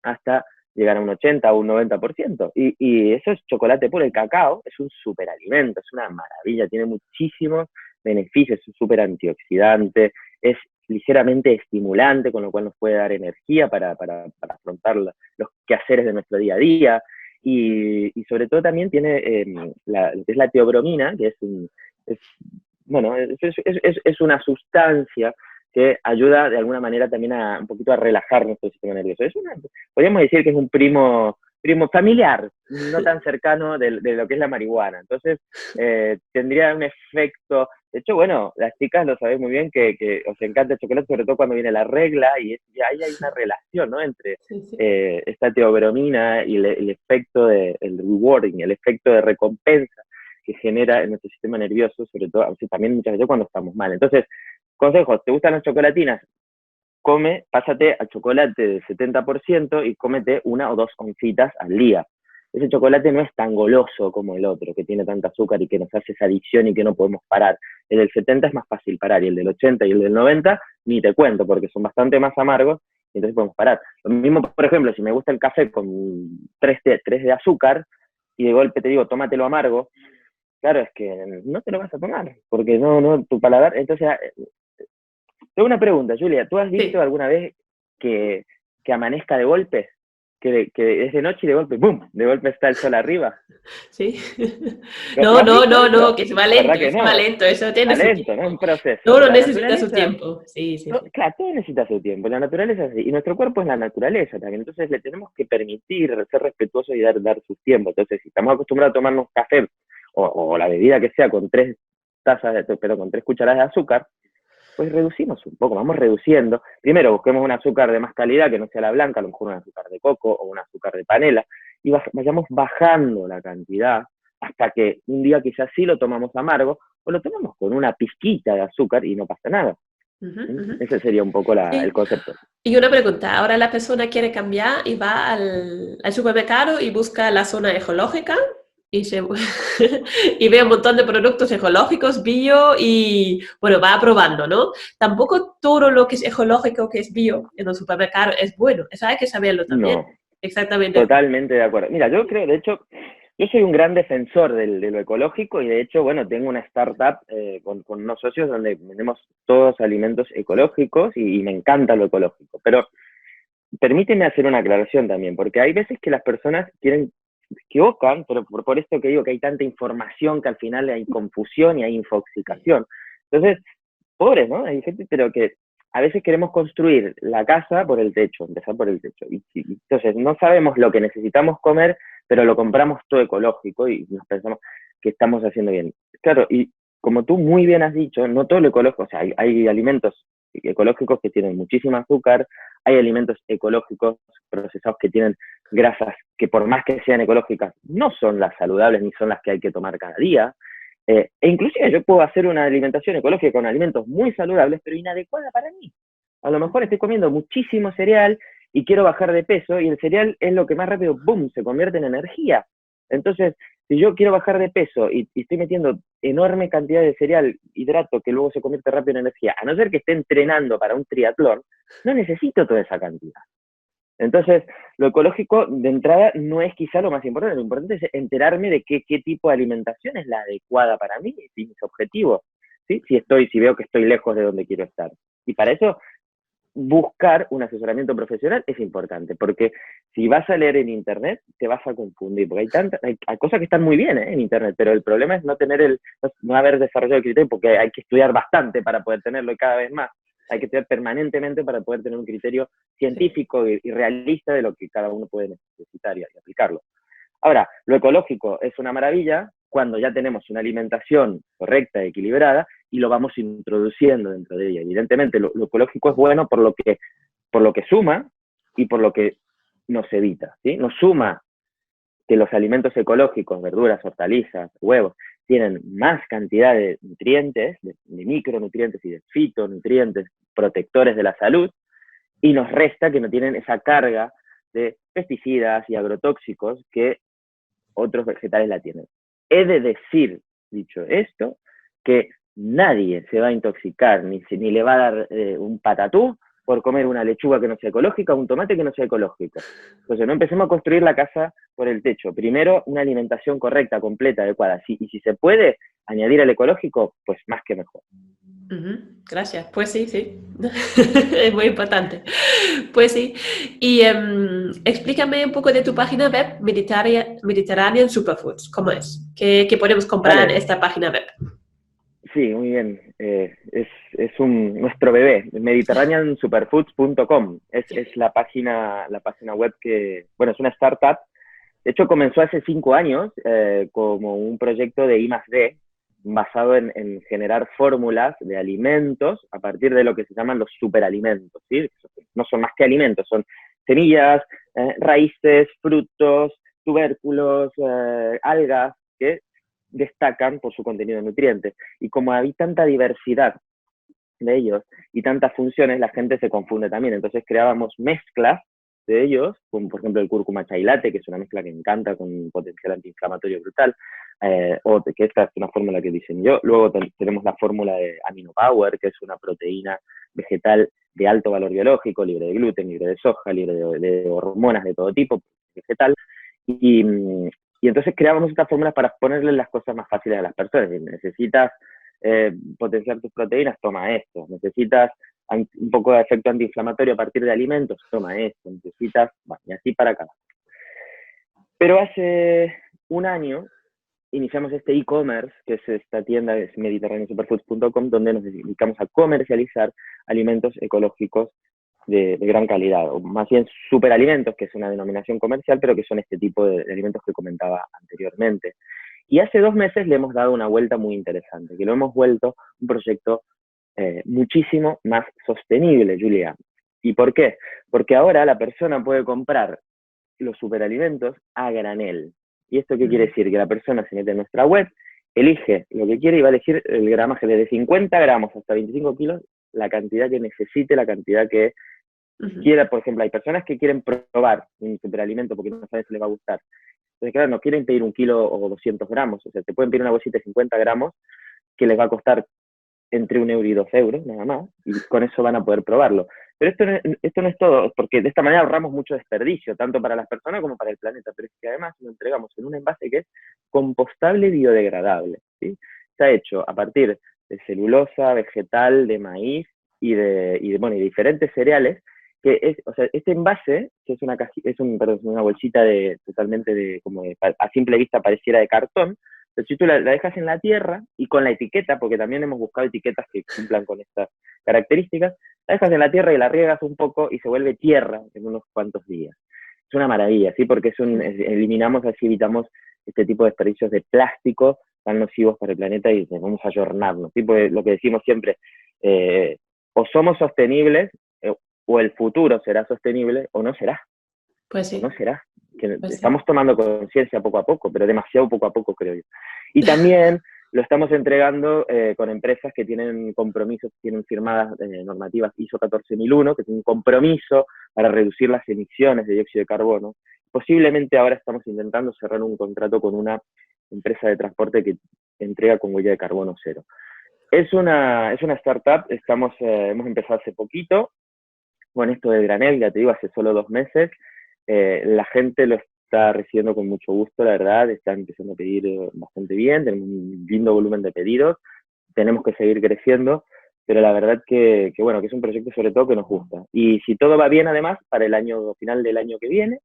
hasta llegar a un 80 o un 90%. Y eso es chocolate puro. El cacao es un superalimento, es una maravilla, tiene muchísimos beneficios, es un súper antioxidante, es ligeramente estimulante, con lo cual nos puede dar energía para afrontar los quehaceres de nuestro día a día. Y sobre todo también tiene es la teobromina, que es una sustancia que ayuda de alguna manera también un poquito a relajar nuestro sistema nervioso. Podríamos decir que es un primo familiar, no tan cercano de lo que es la marihuana. Entonces, tendría un efecto. De hecho, bueno, las chicas lo sabéis muy bien que os encanta el chocolate, sobre todo cuando viene la regla, y ahí hay una relación, ¿no? Entre esta teobromina y el efecto el rewarding, el efecto de recompensa que genera en nuestro sistema nervioso, sobre todo, también muchas veces cuando estamos mal. Entonces, consejos, ¿te gustan las chocolatinas? Pásate al chocolate del 70% y cómete 1 o 2 oncitas al día. Ese chocolate no es tan goloso como el otro, que tiene tanta azúcar y que nos hace esa adicción y que no podemos parar. El del 70 es más fácil parar, y el del 80 y el del 90 ni te cuento, porque son bastante más amargos, y entonces podemos parar. Lo mismo, por ejemplo, si me gusta el café con 3 de azúcar, y de golpe te digo, tómatelo amargo, claro, es que no te lo vas a tomar, porque tu paladar. Entonces, tengo una pregunta, Julia, ¿tú has visto alguna vez que amanezca de golpe? Que es de noche y de golpe, ¡bum!, de golpe está el sol arriba. Sí. ¿Lo has visto eso? Que es más lento, ¿Verdad que no? eso tiene su Lento, tiempo. ¿no? Un proceso. Todo La necesita su naturaleza, tiempo, sí. claro, todo necesita su tiempo. La naturaleza es así. Y nuestro cuerpo es la naturaleza también. Entonces le tenemos que permitir ser respetuosos y dar su tiempo. Entonces, si estamos acostumbrados a tomarnos café o la bebida que sea con 3 con 3 cucharadas de azúcar, pues reducimos un poco, vamos reduciendo. Primero busquemos un azúcar de más calidad, que no sea la blanca, a lo mejor un azúcar de coco o un azúcar de panela, y vayamos bajando la cantidad hasta que un día quizás sí lo tomamos amargo, o lo tomamos con una pizquita de azúcar y no pasa nada. Ese sería un poco el concepto. Y una pregunta, ahora la persona quiere cambiar y va al supermercado y busca la zona ecológica y ve un montón de productos ecológicos, bio, y bueno, va probando, ¿no? Tampoco todo lo que es ecológico, que es bio en el supermercado es bueno, eso hay que saberlo también. No, exactamente. Totalmente de acuerdo. Mira, yo creo, de hecho, yo soy un gran defensor de lo ecológico, y de hecho, bueno, tengo una startup con unos socios donde vendemos todos alimentos ecológicos, y me encanta lo ecológico. Pero permíteme hacer una aclaración también, porque hay veces que las personas se equivocan, pero por esto que digo que hay tanta información que al final hay confusión y hay infoxicación. Entonces, pobres, ¿no? Hay gente, pero que a veces queremos construir la casa por el techo, empezar por el techo. Y entonces no sabemos lo que necesitamos comer, pero lo compramos todo ecológico y nos pensamos que estamos haciendo bien. Claro, y como tú muy bien has dicho, no todo lo ecológico, o sea, hay alimentos ecológicos que tienen muchísimo azúcar, hay alimentos ecológicos procesados que tienen grasas que, por más que sean ecológicas, no son las saludables ni son las que hay que tomar cada día. E inclusive yo puedo hacer una alimentación ecológica con alimentos muy saludables, pero inadecuada para mí. A lo mejor estoy comiendo muchísimo cereal y quiero bajar de peso, y el cereal es lo que más rápido, ¡boom!, se convierte en energía. Entonces, si yo quiero bajar de peso y estoy metiendo enorme cantidad de cereal, hidrato, que luego se convierte rápido en energía, a no ser que esté entrenando para un triatlón, no necesito toda esa cantidad. Entonces, lo ecológico de entrada no es quizá lo más importante. Lo importante es enterarme de qué tipo de alimentación es la adecuada para mí y mis objetivos, ¿sí? Si veo que estoy lejos de donde quiero estar. Y para eso, buscar un asesoramiento profesional es importante, porque si vas a leer en internet te vas a confundir, porque hay cosas que están muy bien en internet, pero el problema es no haber desarrollado el criterio, porque hay que estudiar bastante para poder tenerlo, y cada vez más hay que estudiar permanentemente para poder tener un criterio científico y realista de lo que cada uno puede necesitar y aplicarlo. Ahora, lo ecológico es una maravilla cuando ya tenemos una alimentación correcta, equilibrada, y lo vamos introduciendo dentro de ella. Evidentemente, lo ecológico es bueno por lo que suma y por lo que nos evita, ¿sí? Nos suma que los alimentos ecológicos, verduras, hortalizas, huevos, tienen más cantidad de nutrientes, de micronutrientes y de fitonutrientes protectores de la salud, y nos resta que no tienen esa carga de pesticidas y agrotóxicos que otros vegetales la tienen. He de decir, dicho esto, que nadie se va a intoxicar ni le va a dar un patatú por comer una lechuga que no sea ecológica o un tomate que no sea ecológico. Entonces, no empecemos a construir la casa por el techo. Primero, una alimentación correcta, completa, adecuada. Y si se puede añadir al ecológico, pues más que mejor. Gracias. Pues sí, sí. Es muy importante. Pues sí. Y explícame un poco de tu página web, Mediterranean Superfoods. ¿Cómo es? ¿Qué podemos comprar en Vale, esta página web? sí, muy bien. Nuestro bebé, mediterraneansuperfoods.com. Qué Es bien. la página web que, bueno, es una startup. De hecho, comenzó hace 5 años como un proyecto de I+D basado en generar fórmulas de alimentos a partir de lo que se llaman los superalimentos, ¿sí? No son más que alimentos, son semillas, raíces, frutos, tubérculos, algas que destacan por su contenido de nutrientes. Y como hay tanta diversidad de ellos y tantas funciones, la gente se confunde también. Entonces creábamos mezclas de ellos, como por ejemplo el cúrcuma chai latte, que es una mezcla que encanta con un potencial antiinflamatorio brutal, o que esta es una fórmula que diseñé yo. Luego tenemos la fórmula de Amino Power, que es una proteína vegetal de alto valor biológico, libre de gluten, libre de soja, libre de hormonas de todo tipo, vegetal. Y, y entonces creábamos estas fórmulas para ponerle las cosas más fáciles a las personas. Si necesitas potenciar tus proteínas, toma esto. Necesitas un poco de efecto antiinflamatorio a partir de alimentos, toma esto. Necesitas, bueno, y así para cada. Pero hace un año iniciamos este e-commerce, que es esta tienda, es mediterraneansuperfoods.com, donde nos dedicamos a comercializar alimentos ecológicos de gran calidad, o más bien superalimentos, que es una denominación comercial, pero que son este tipo de alimentos que comentaba anteriormente. Y hace 2 meses le hemos dado una vuelta muy interesante, que lo hemos vuelto un proyecto muchísimo más sostenible, Julia. ¿Y por qué? Porque ahora la persona puede comprar los superalimentos a granel. ¿Y esto qué quiere decir? Que la persona se mete en nuestra web, elige lo que quiere y va a elegir el gramaje desde 50 gramos hasta 25 kilos, la cantidad que necesite, la cantidad que quiera. Por ejemplo, hay personas que quieren probar un superalimento porque no saben si les va a gustar. Entonces, claro, no quieren pedir 1 kilo o 200 gramos. O sea, te pueden pedir una bolsita de 50 gramos que les va a costar entre 1 euro y 2 euros, nada más, y con eso van a poder probarlo. Pero esto no es todo, porque de esta manera ahorramos mucho desperdicio, tanto para las personas como para el planeta, pero es que además lo entregamos en un envase que es compostable y biodegradable, ¿sí? Está hecho a partir de celulosa, vegetal, de maíz y diferentes cereales, que es, o sea, este envase, que es una bolsita a simple vista pareciera de cartón, pero si tú la dejas en la tierra y con la etiqueta, porque también hemos buscado etiquetas que cumplan con estas características, la dejas en la tierra y la riegas un poco y se vuelve tierra en unos cuantos días. Es una maravilla, ¿sí? Porque eliminamos, así evitamos este tipo de desperdicios de plástico tan nocivos para el planeta y vamos a ayornarnos, ¿sí? Porque lo que decimos siempre, o somos sostenibles, o el futuro será sostenible, o no será, Pues o no sí, será. Que pues sí. estamos tomando conciencia poco a poco, pero demasiado poco a poco, creo yo. Y también lo estamos entregando con empresas que tienen compromisos, tienen firmadas normativas ISO 14001, que tienen un compromiso para reducir las emisiones de dióxido de carbono. Posiblemente ahora estamos intentando cerrar un contrato con una empresa de transporte que entrega con huella de carbono cero. Es una startup, hemos empezado hace poquito, con esto del granel, ya te digo, hace solo 2 meses. La gente lo está recibiendo con mucho gusto, la verdad, está empezando a pedir bastante bien, tenemos un lindo volumen de pedidos, tenemos que seguir creciendo, pero la verdad bueno, que es un proyecto sobre todo que nos gusta. Y si todo va bien, además, para el final del año que viene,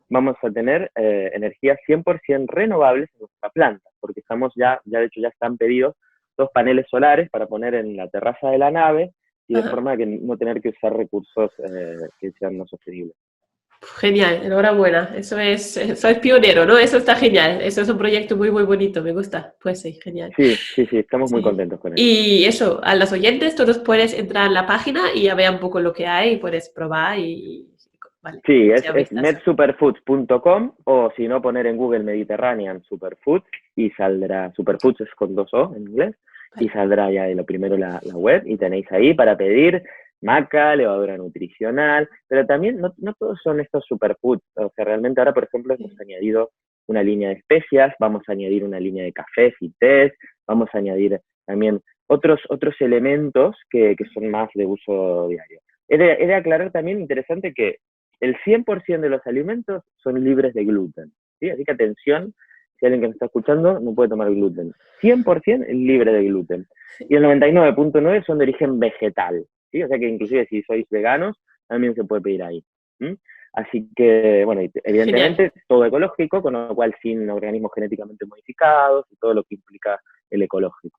vamos a tener energías 100% renovables en nuestra planta, porque de hecho ya están pedidos 2 paneles solares para poner en la terraza de la nave y de Ajá. forma que no tener que usar recursos que sean no sostenibles. Genial, enhorabuena. Soy pionero, ¿no? Eso está genial. Eso es un proyecto muy, muy bonito, me gusta. Pues sí, genial. Sí, sí, sí, estamos muy Sí. contentos con él. Y eso, a los oyentes, todos puedes entrar en la página y ya ver un poco lo que hay y puedes probar vale, Sí, echar un es vistazo. medsuperfoods.com o si no poner en Google Mediterranean Superfoods y saldrá, Superfoods es con 2 O en inglés, y Vale. saldrá ya de lo primero la web y tenéis ahí para pedir maca, levadura nutricional, pero también no todos son estos superfoods, o sea, realmente ahora, por ejemplo, hemos Sí. añadido una línea de especias, vamos a añadir una línea de cafés y tés, vamos a añadir también otros elementos que son más de uso diario. He de aclarar también, interesante, que el 100% de los alimentos son libres de gluten, ¿sí? Así que atención, si alguien que nos está escuchando no puede tomar gluten. 100% es libre de gluten. Y el 99.9 son de origen vegetal, ¿sí? O sea que inclusive si sois veganos, también se puede pedir ahí. ¿Mm? Así que, bueno, evidentemente Genial. todo ecológico, con lo cual sin organismos genéticamente modificados y todo lo que implica el ecológico.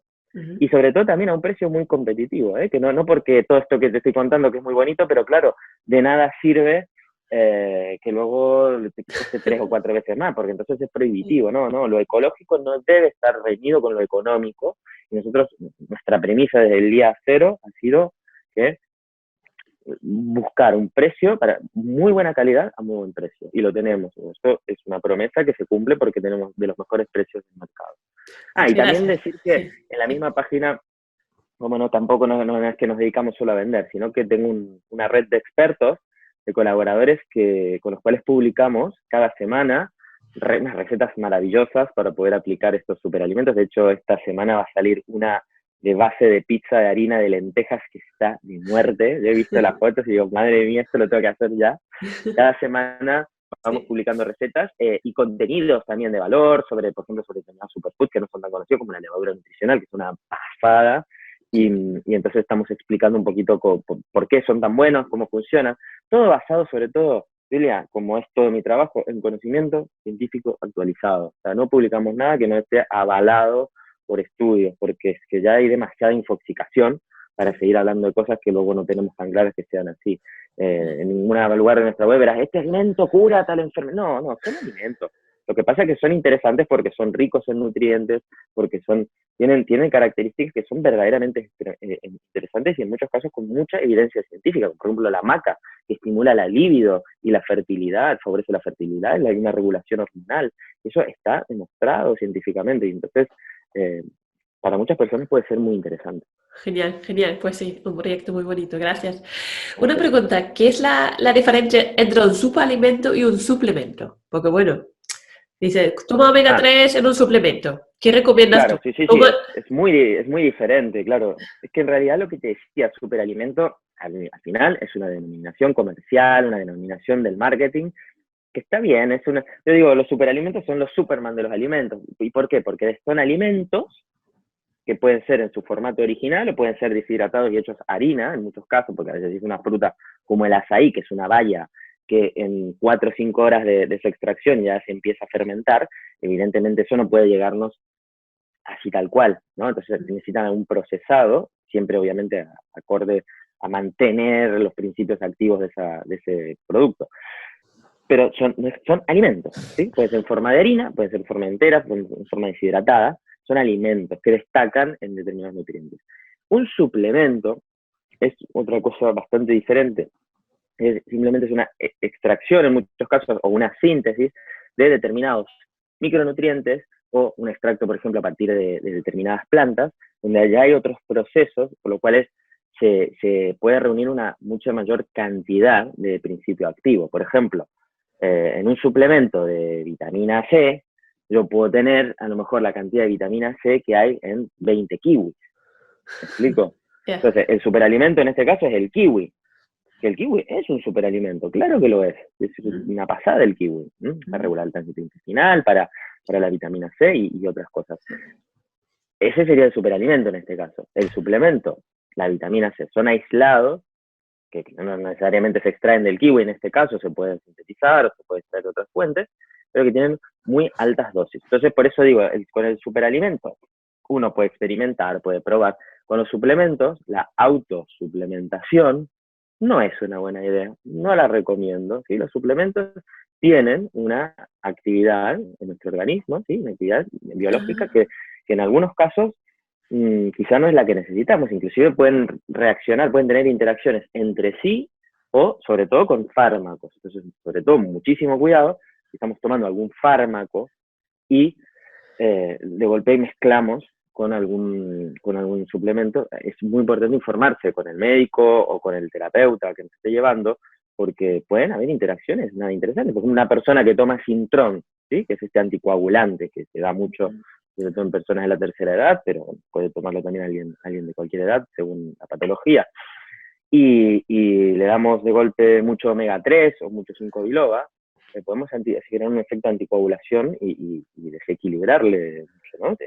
Y sobre todo también a un precio muy competitivo, ¿eh? Que no porque todo esto que te estoy contando que es muy bonito, pero claro, de nada sirve que luego te cueste 3 o 4 veces más, porque entonces es prohibitivo, ¿no? Lo ecológico no debe estar reñido con lo económico, y nosotros, nuestra premisa desde el día cero ha sido que buscar un precio para muy buena calidad a muy buen precio, y lo tenemos. Esto es una promesa que se cumple porque tenemos de los mejores precios del mercado. Muchas Y también gracias. decir que Sí. en la misma página, como no, tampoco no es que nos dedicamos solo a vender, sino que tengo una red de expertos, de colaboradores con los cuales publicamos cada semana unas recetas maravillosas para poder aplicar estos superalimentos. De hecho, esta semana va a salir una de base de pizza de harina de lentejas que está de muerte. Yo he visto las fotos y digo, madre mía, esto lo tengo que hacer ya. Cada semana vamos Sí. publicando recetas y contenidos también de valor sobre, por ejemplo, sobre determinados superfoods que no son tan conocidos como la levadura nutricional, que es una pasada. Y entonces estamos explicando un poquito por qué son tan buenos, cómo funcionan. Todo basado sobre todo, Julia, como es todo mi trabajo, en conocimiento científico actualizado. O sea, no publicamos nada que no esté avalado por estudios, porque es que ya hay demasiada infoxicación para seguir hablando de cosas que luego no tenemos tan claras que sean así. En ningún lugar de nuestra web verás, este alimento cura tal enfermedad. No, son alimentos. Lo que pasa es que son interesantes porque son ricos en nutrientes, porque tienen características que son verdaderamente interesantes y en muchos casos con mucha evidencia científica. Por ejemplo, la maca, que estimula la libido y la fertilidad, favorece la fertilidad y una regulación hormonal. Eso está demostrado científicamente y entonces para muchas personas puede ser muy interesante. Genial, genial. Pues sí, un proyecto muy bonito. Gracias. Una pregunta, ¿qué es la diferencia entre un superalimento y un suplemento? Porque bueno, dice, toma omega Ah, 3 en un suplemento. ¿Qué recomiendas tú? claro, sí, es muy diferente, claro. Es que en realidad lo que te decía, superalimento, al final es una denominación comercial, una denominación del marketing, que está bien, yo digo, los superalimentos son los Superman de los alimentos. ¿Y por qué? Porque son alimentos que pueden ser en su formato original o pueden ser deshidratados y hechos harina, en muchos casos, porque a veces es una fruta como el azaí, que es una baya que en 4 o 5 horas de su extracción ya se empieza a fermentar, evidentemente eso no puede llegarnos así tal cual, ¿no? Entonces necesitan un procesado, siempre obviamente acorde a mantener los principios activos de ese producto. Pero son alimentos, ¿sí? Puede ser en forma de harina, puede ser en forma entera, en forma deshidratada, son alimentos que destacan en determinados nutrientes. Un suplemento es otra cosa bastante diferente. Simplemente es una extracción en muchos casos o una síntesis de determinados micronutrientes o un extracto, por ejemplo, a partir de determinadas plantas, donde ya hay otros procesos, por lo cual se puede reunir una mucha mayor cantidad de principio activo. Por ejemplo, en un suplemento de vitamina C, yo puedo tener a lo mejor la cantidad de vitamina C que hay en 20 kiwis. ¿Me explico? Yeah. Entonces, el superalimento en este caso es el kiwi. Que el kiwi es un superalimento, claro que lo es una pasada el kiwi, para regular el tránsito intestinal, para la vitamina C y otras cosas. Ese sería el superalimento en este caso. El suplemento, la vitamina C, son aislados, que no necesariamente se extraen del kiwi en este caso, se pueden sintetizar o se puede extraer de otras fuentes, pero que tienen muy altas dosis. Entonces, por eso digo, con el superalimento, uno puede experimentar, puede probar. Con los suplementos, la autosuplementación no es una buena idea, no la recomiendo, ¿sí? Los suplementos tienen una actividad en nuestro organismo, ¿sí? Una actividad biológica que en algunos casos quizá no es la que necesitamos, inclusive pueden reaccionar, pueden tener interacciones entre sí o sobre todo con fármacos. Entonces, sobre todo, muchísimo cuidado si estamos tomando algún fármaco y de golpe mezclamos con algún suplemento. Es muy importante informarse con el médico o con el terapeuta que nos esté llevando, porque pueden haber interacciones nada interesantes. Por ejemplo, una persona que toma Sintrom, ¿sí? Que es este anticoagulante que se da mucho, sobre todo en personas de la tercera edad, pero puede tomarlo también alguien de cualquier edad, según la patología. Y le damos de golpe mucho omega 3 o mucho 5 biloba, podemos generar un efecto anticoagulación y desequilibrarle mucho, ¿no?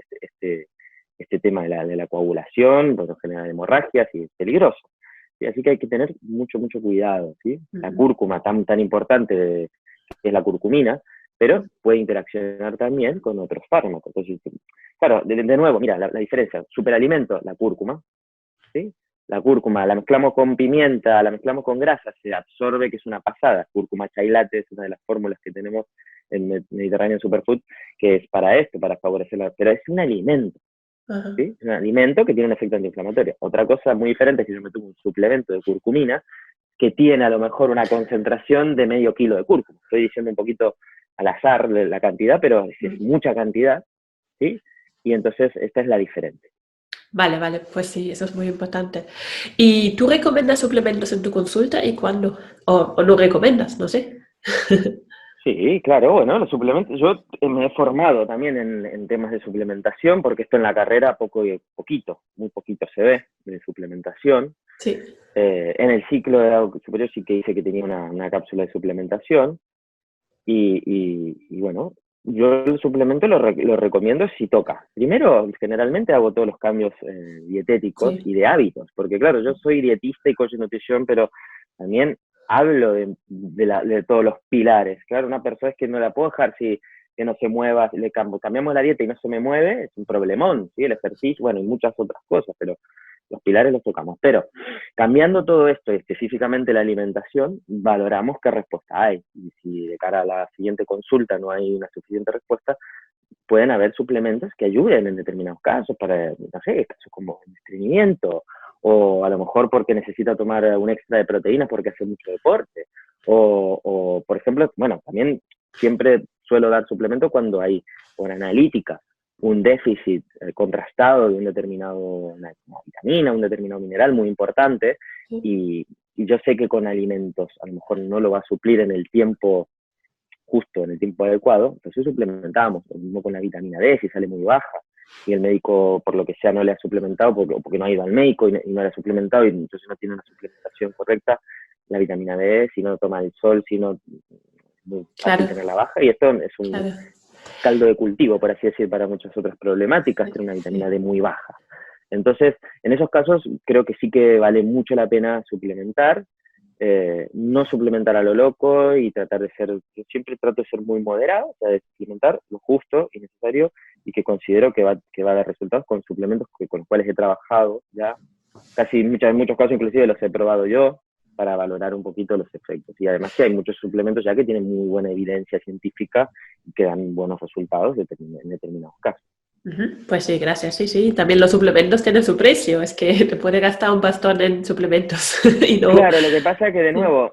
Este tema de la coagulación, por lo general hemorragias, y es peligroso. ¿Sí? Así que hay que tener mucho cuidado, ¿sí? La cúrcuma tan importante que es la curcumina, pero puede interaccionar también con otros fármacos. Entonces, claro, de nuevo, mira, la diferencia, superalimento, la cúrcuma, ¿sí? La cúrcuma la mezclamos con pimienta, la mezclamos con grasa, se absorbe, que es una pasada. Cúrcuma chai latte es una de las fórmulas que tenemos en Mediterranean Superfood, que es para esto, para favorecerla, pero es un alimento. ¿Sí? Es un alimento que tiene un efecto antiinflamatorio. Otra cosa muy diferente es que yo me tomo un suplemento de curcumina que tiene a lo mejor una concentración de medio kilo de cúrcuma. Estoy diciendo un poquito al azar la cantidad, pero es mucha cantidad, ¿sí? Y entonces esta es la diferencia. Vale, pues sí, eso es muy importante. ¿Y tú recomiendas suplementos en tu consulta y cuándo? ¿O no recomiendas? No sé. Sí, claro, bueno, los suplementos, yo me he formado también en temas de suplementación, porque esto en la carrera muy poquito se ve de suplementación. Sí. En el ciclo de grado superior sí que hice que tenía una cápsula de suplementación, y bueno, yo el suplemento lo recomiendo si toca. Primero, generalmente hago todos los cambios dietéticos y de hábitos, porque claro, yo soy dietista y coach de nutrición, pero también hablo de todos los pilares. Claro, una persona es que no la puedo dejar que no se mueva, cambiamos la dieta y no se me mueve, es un problemón, ¿sí? El ejercicio, bueno, y muchas otras cosas, pero los pilares los tocamos. Pero cambiando todo esto, específicamente la alimentación, valoramos qué respuesta hay. Y si de cara a la siguiente consulta no hay una suficiente respuesta, pueden haber suplementos que ayuden en determinados casos, para, no sé, casos como el estreñimiento, o a lo mejor porque necesita tomar un extra de proteínas porque hace mucho deporte, o por ejemplo, bueno, también siempre suelo dar suplementos cuando hay por analítica un déficit contrastado de un determinado, una vitamina, un determinado mineral muy importante, y yo sé que con alimentos a lo mejor no lo va a suplir en el tiempo justo, en el tiempo adecuado, entonces suplementamos, lo mismo con la vitamina D, si sale muy baja, y el médico, por lo que sea, no le ha suplementado, porque no ha ido al médico y no le ha suplementado, y entonces no tiene una suplementación correcta, la vitamina D, si no toma el sol, si no, muy fácil tenerla baja, y esto es un caldo de cultivo, por así decir, para muchas otras problemáticas, tener una vitamina D muy baja. Entonces, en esos casos, creo que sí que vale mucho la pena suplementar, no suplementar a lo loco y tratar de ser, yo siempre trato de ser muy moderado, o sea, de suplementar lo justo y necesario, y que considero que va a dar resultados con suplementos con los cuales he trabajado ya, casi en muchos casos inclusive los he probado yo, para valorar un poquito los efectos. Y además que hay muchos suplementos ya que tienen muy buena evidencia científica y que dan buenos resultados en determinados casos. Pues sí, gracias. Sí. También los suplementos tienen su precio. Es que te puede gastar un bastón en suplementos. Y no... Claro, lo que pasa es que, de nuevo,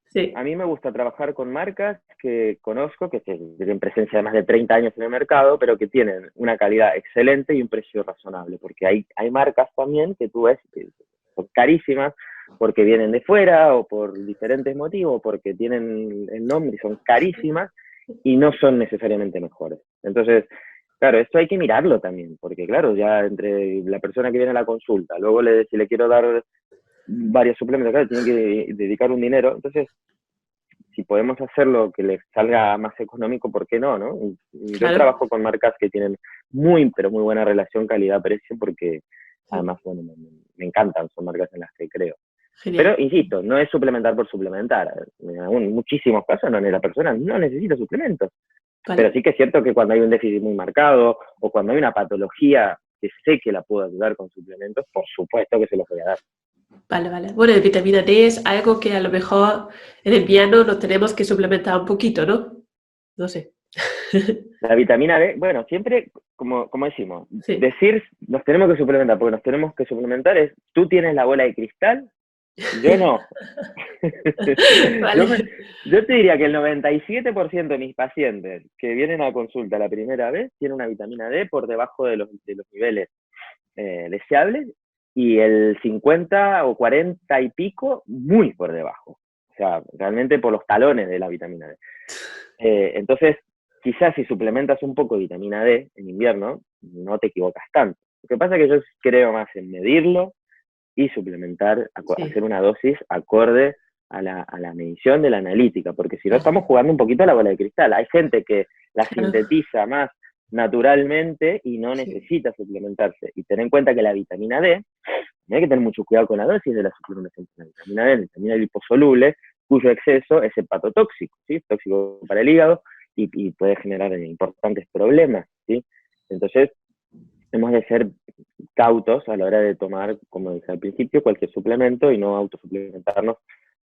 Sí. a mí me gusta trabajar con marcas que conozco, que tienen presencia de más de 30 años en el mercado, pero que tienen una calidad excelente y un precio razonable. Porque hay marcas también que tú ves que son carísimas, porque vienen de fuera o por diferentes motivos, porque tienen el nombre y son carísimas y no son necesariamente mejores. Entonces, claro, esto hay que mirarlo también, porque claro, ya entre la persona que viene a la consulta, luego si le quiero dar varios suplementos, claro, tiene que dedicar un dinero. Entonces, si podemos hacerlo que les salga más económico, ¿por qué no? Yo trabajo con marcas que tienen pero muy buena relación calidad-precio, porque además, bueno, me encantan, son marcas en las que creo. Genial. Pero, insisto, no es suplementar por suplementar. En muchísimos casos la persona no necesita suplementos. Vale. Pero sí que es cierto que cuando hay un déficit muy marcado o cuando hay una patología que sé que la puedo ayudar con suplementos, por supuesto que se los voy a dar. Vale. Bueno, la vitamina D es algo que a lo mejor en el invierno lo tenemos que suplementar un poquito, ¿no? No sé. La vitamina D, bueno, siempre, como decimos, decir nos tenemos que suplementar, porque nos tenemos que suplementar es, tú tienes la bola de cristal, yo no. Vale. Yo te diría que el 97% de mis pacientes que vienen a consulta la primera vez tienen una vitamina D por debajo de los niveles deseables, y el 50 o 40 y pico muy por debajo. O sea, realmente por los talones de la vitamina D. Entonces, quizás si suplementas un poco de vitamina D en invierno, no te equivocas tanto. Lo que pasa es que yo creo más en medirlo y suplementar, hacer una dosis acorde a la medición de la analítica, porque si no estamos jugando un poquito a la bola de cristal. Hay gente que la sintetiza más naturalmente y no necesita suplementarse. Y ten en cuenta que la vitamina D, hay que tener mucho cuidado con la dosis de la suplementación. La vitamina D, la vitamina liposoluble, cuyo exceso es hepatotóxico, ¿sí? Tóxico para el hígado y puede generar importantes problemas, ¿sí? Entonces, hemos de ser cautos a la hora de tomar, como dije al principio, cualquier suplemento y no autosuplementarnos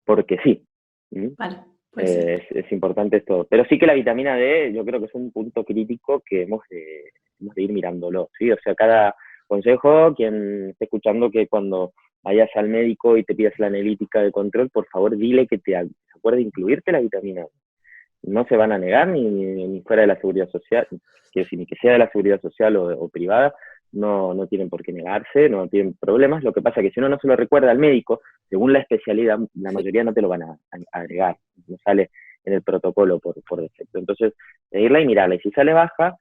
porque sí. Vale, pues sí. Es importante esto. Pero sí que la vitamina D yo creo que es un punto crítico que hemos de ir mirándolo, ¿sí? O sea, cada consejo, quien esté escuchando, que cuando vayas al médico y te pidas la analítica de control, por favor dile que te acuerde de incluirte la vitamina D. No se van a negar ni fuera de la seguridad social, quiero decir, ni que sea de la seguridad social o privada, no tienen por qué negarse, no tienen problemas. Lo que pasa es que si uno no se lo recuerda al médico, según la especialidad, la mayoría no te lo van a agregar, no sale en el protocolo por defecto. Entonces, irla y mirarla, y si sale baja,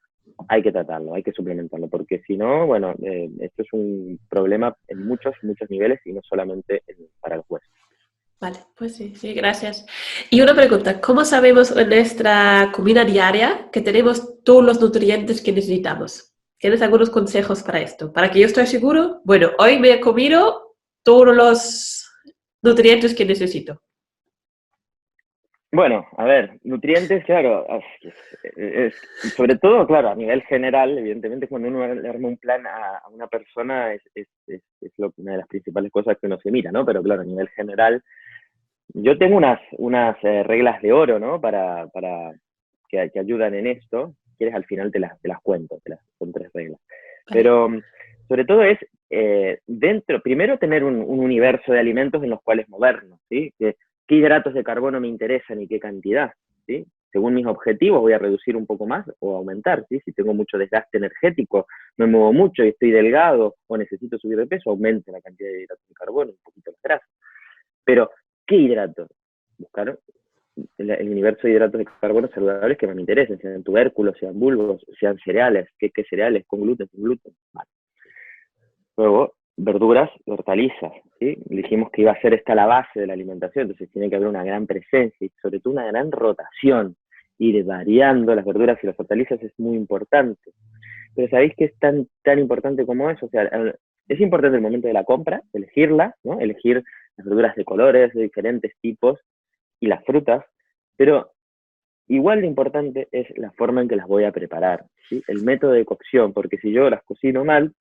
hay que tratarlo, hay que suplementarlo, porque si no, bueno, esto es un problema en muchos niveles y no solamente para los huesos. Vale, pues sí, gracias. Y una pregunta, ¿cómo sabemos en nuestra comida diaria que tenemos todos los nutrientes que necesitamos? ¿Tienes algunos consejos para esto? Para que yo esté seguro, bueno, hoy me he comido todos los nutrientes que necesito. Bueno, a ver, nutrientes, claro, sobre todo, claro, a nivel general, evidentemente cuando uno le arma un plan a una persona es una de las principales cosas que uno se mira, ¿no? Pero claro, a nivel general, yo tengo unas reglas de oro, ¿no? Para que ayudan en esto. Si quieres, al final te las cuento, son 3 reglas. Pero sobre todo es, primero tener un universo de alimentos en los cuales movernos, ¿sí? ¿Qué hidratos de carbono me interesan y qué cantidad? ¿Sí? Según mis objetivos voy a reducir un poco más o aumentar, ¿sí? Si tengo mucho desgaste energético, me muevo mucho y estoy delgado o necesito subir de peso, aumento la cantidad de hidratos de carbono, un poquito la grasa. Pero, ¿qué hidratos? Buscar el universo de hidratos de carbono saludables que más me interesen, sean tubérculos, sean bulbos, sean cereales, ¿qué cereales? Con gluten, sin gluten. Vale. Luego, verduras y hortalizas, ¿sí? Dijimos que iba a ser esta la base de la alimentación, entonces tiene que haber una gran presencia y sobre todo una gran rotación. Ir variando las verduras y las hortalizas es muy importante. Pero ¿sabéis qué es tan importante como eso? O sea, es importante el momento de la compra, elegirla, ¿no? Elegir las verduras de colores, de diferentes tipos, y las frutas, pero igual de importante es la forma en que las voy a preparar, ¿sí? El método de cocción, porque si yo las cocino mal,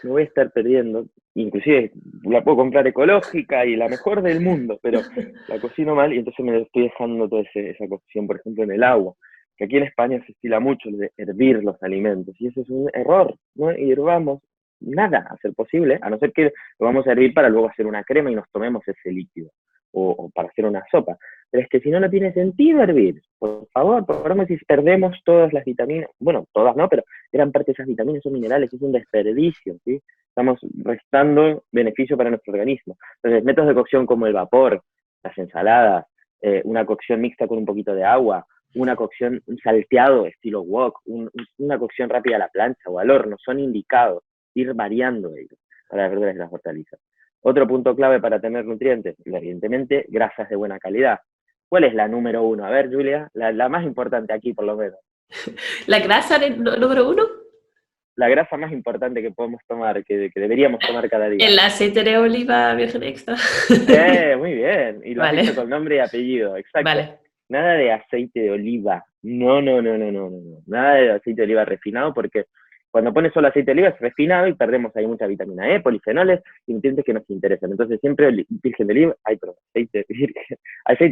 me voy a estar perdiendo, inclusive la puedo comprar ecológica y la mejor del mundo, pero la cocino mal y entonces me estoy dejando toda esa cocción, por ejemplo, en el agua, que aquí en España se estila mucho de hervir los alimentos, y eso es un error, no hirvamos nada a ser posible, a no ser que lo vamos a hervir para luego hacer una crema y nos tomemos ese líquido, o para hacer una sopa. Pero es que si no, no tiene sentido hervir. Por favor, si perdemos todas las vitaminas, bueno, todas no, pero gran parte de esas vitaminas son minerales, es un desperdicio, ¿sí? Estamos restando beneficio para nuestro organismo. Entonces, métodos de cocción como el vapor, las ensaladas, una cocción mixta con un poquito de agua, una cocción, un salteado estilo wok, una cocción rápida a la plancha o al horno, son indicados, ir variando ellos para las verduras y las hortalizas. Otro punto clave para tener nutrientes, evidentemente, grasas de buena calidad. ¿Cuál es la número 1? A ver, Julia, la más importante aquí, por lo menos. ¿La grasa número 1? La grasa más importante que podemos tomar, que deberíamos tomar cada día. El aceite de oliva virgen extra. Muy bien. Y lo has dicho con nombre y apellido, exacto. Vale. Nada de aceite de oliva. No. Nada de aceite de oliva refinado, porque cuando pones solo aceite de oliva es refinado y perdemos ahí mucha vitamina E, polifenoles y nutrientes que nos interesan. Entonces siempre virgen de oliva, aceite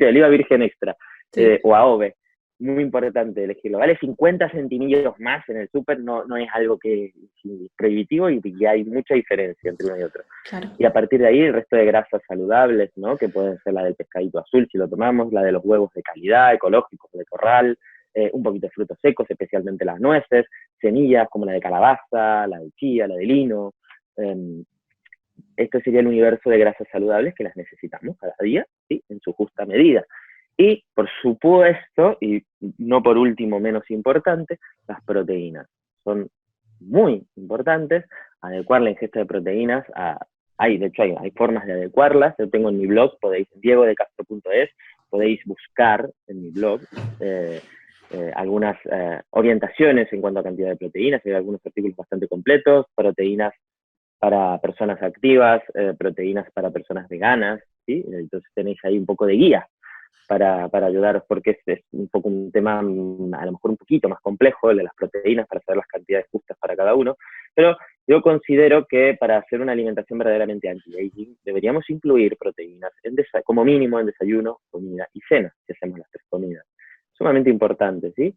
de oliva virgen extra, sí. O AOVE. Muy importante elegirlo. Vale 50 centimillos más en el súper, no es algo que es prohibitivo y hay mucha diferencia entre uno y otro. Claro. Y a partir de ahí el resto de grasas saludables, ¿no? Que pueden ser la del pescadito azul si lo tomamos, la de los huevos de calidad, ecológicos, de corral, un poquito de frutos secos, especialmente las nueces, semillas como la de calabaza, la de chía, la de lino. Esto sería el universo de grasas saludables que las necesitamos cada día, ¿sí? En su justa medida. Y, por supuesto, y no por último menos importante, las proteínas. Son muy importantes, adecuar la ingesta de proteínas a de hecho hay formas de adecuarlas. Yo tengo en mi blog, diegodecastro.es, podéis buscar en mi blog algunas orientaciones en cuanto a cantidad de proteínas. Hay algunos artículos bastante completos, proteínas para personas activas, proteínas para personas veganas, ¿sí? Entonces tenéis ahí un poco de guía para ayudaros, porque es un poco un tema a lo mejor un poquito más complejo, el de las proteínas, para saber las cantidades justas para cada uno, pero yo considero que para hacer una alimentación verdaderamente anti-aging deberíamos incluir proteínas como mínimo en desayuno, comida y cena, si hacemos las 3 comidas. Sumamente importante, ¿sí?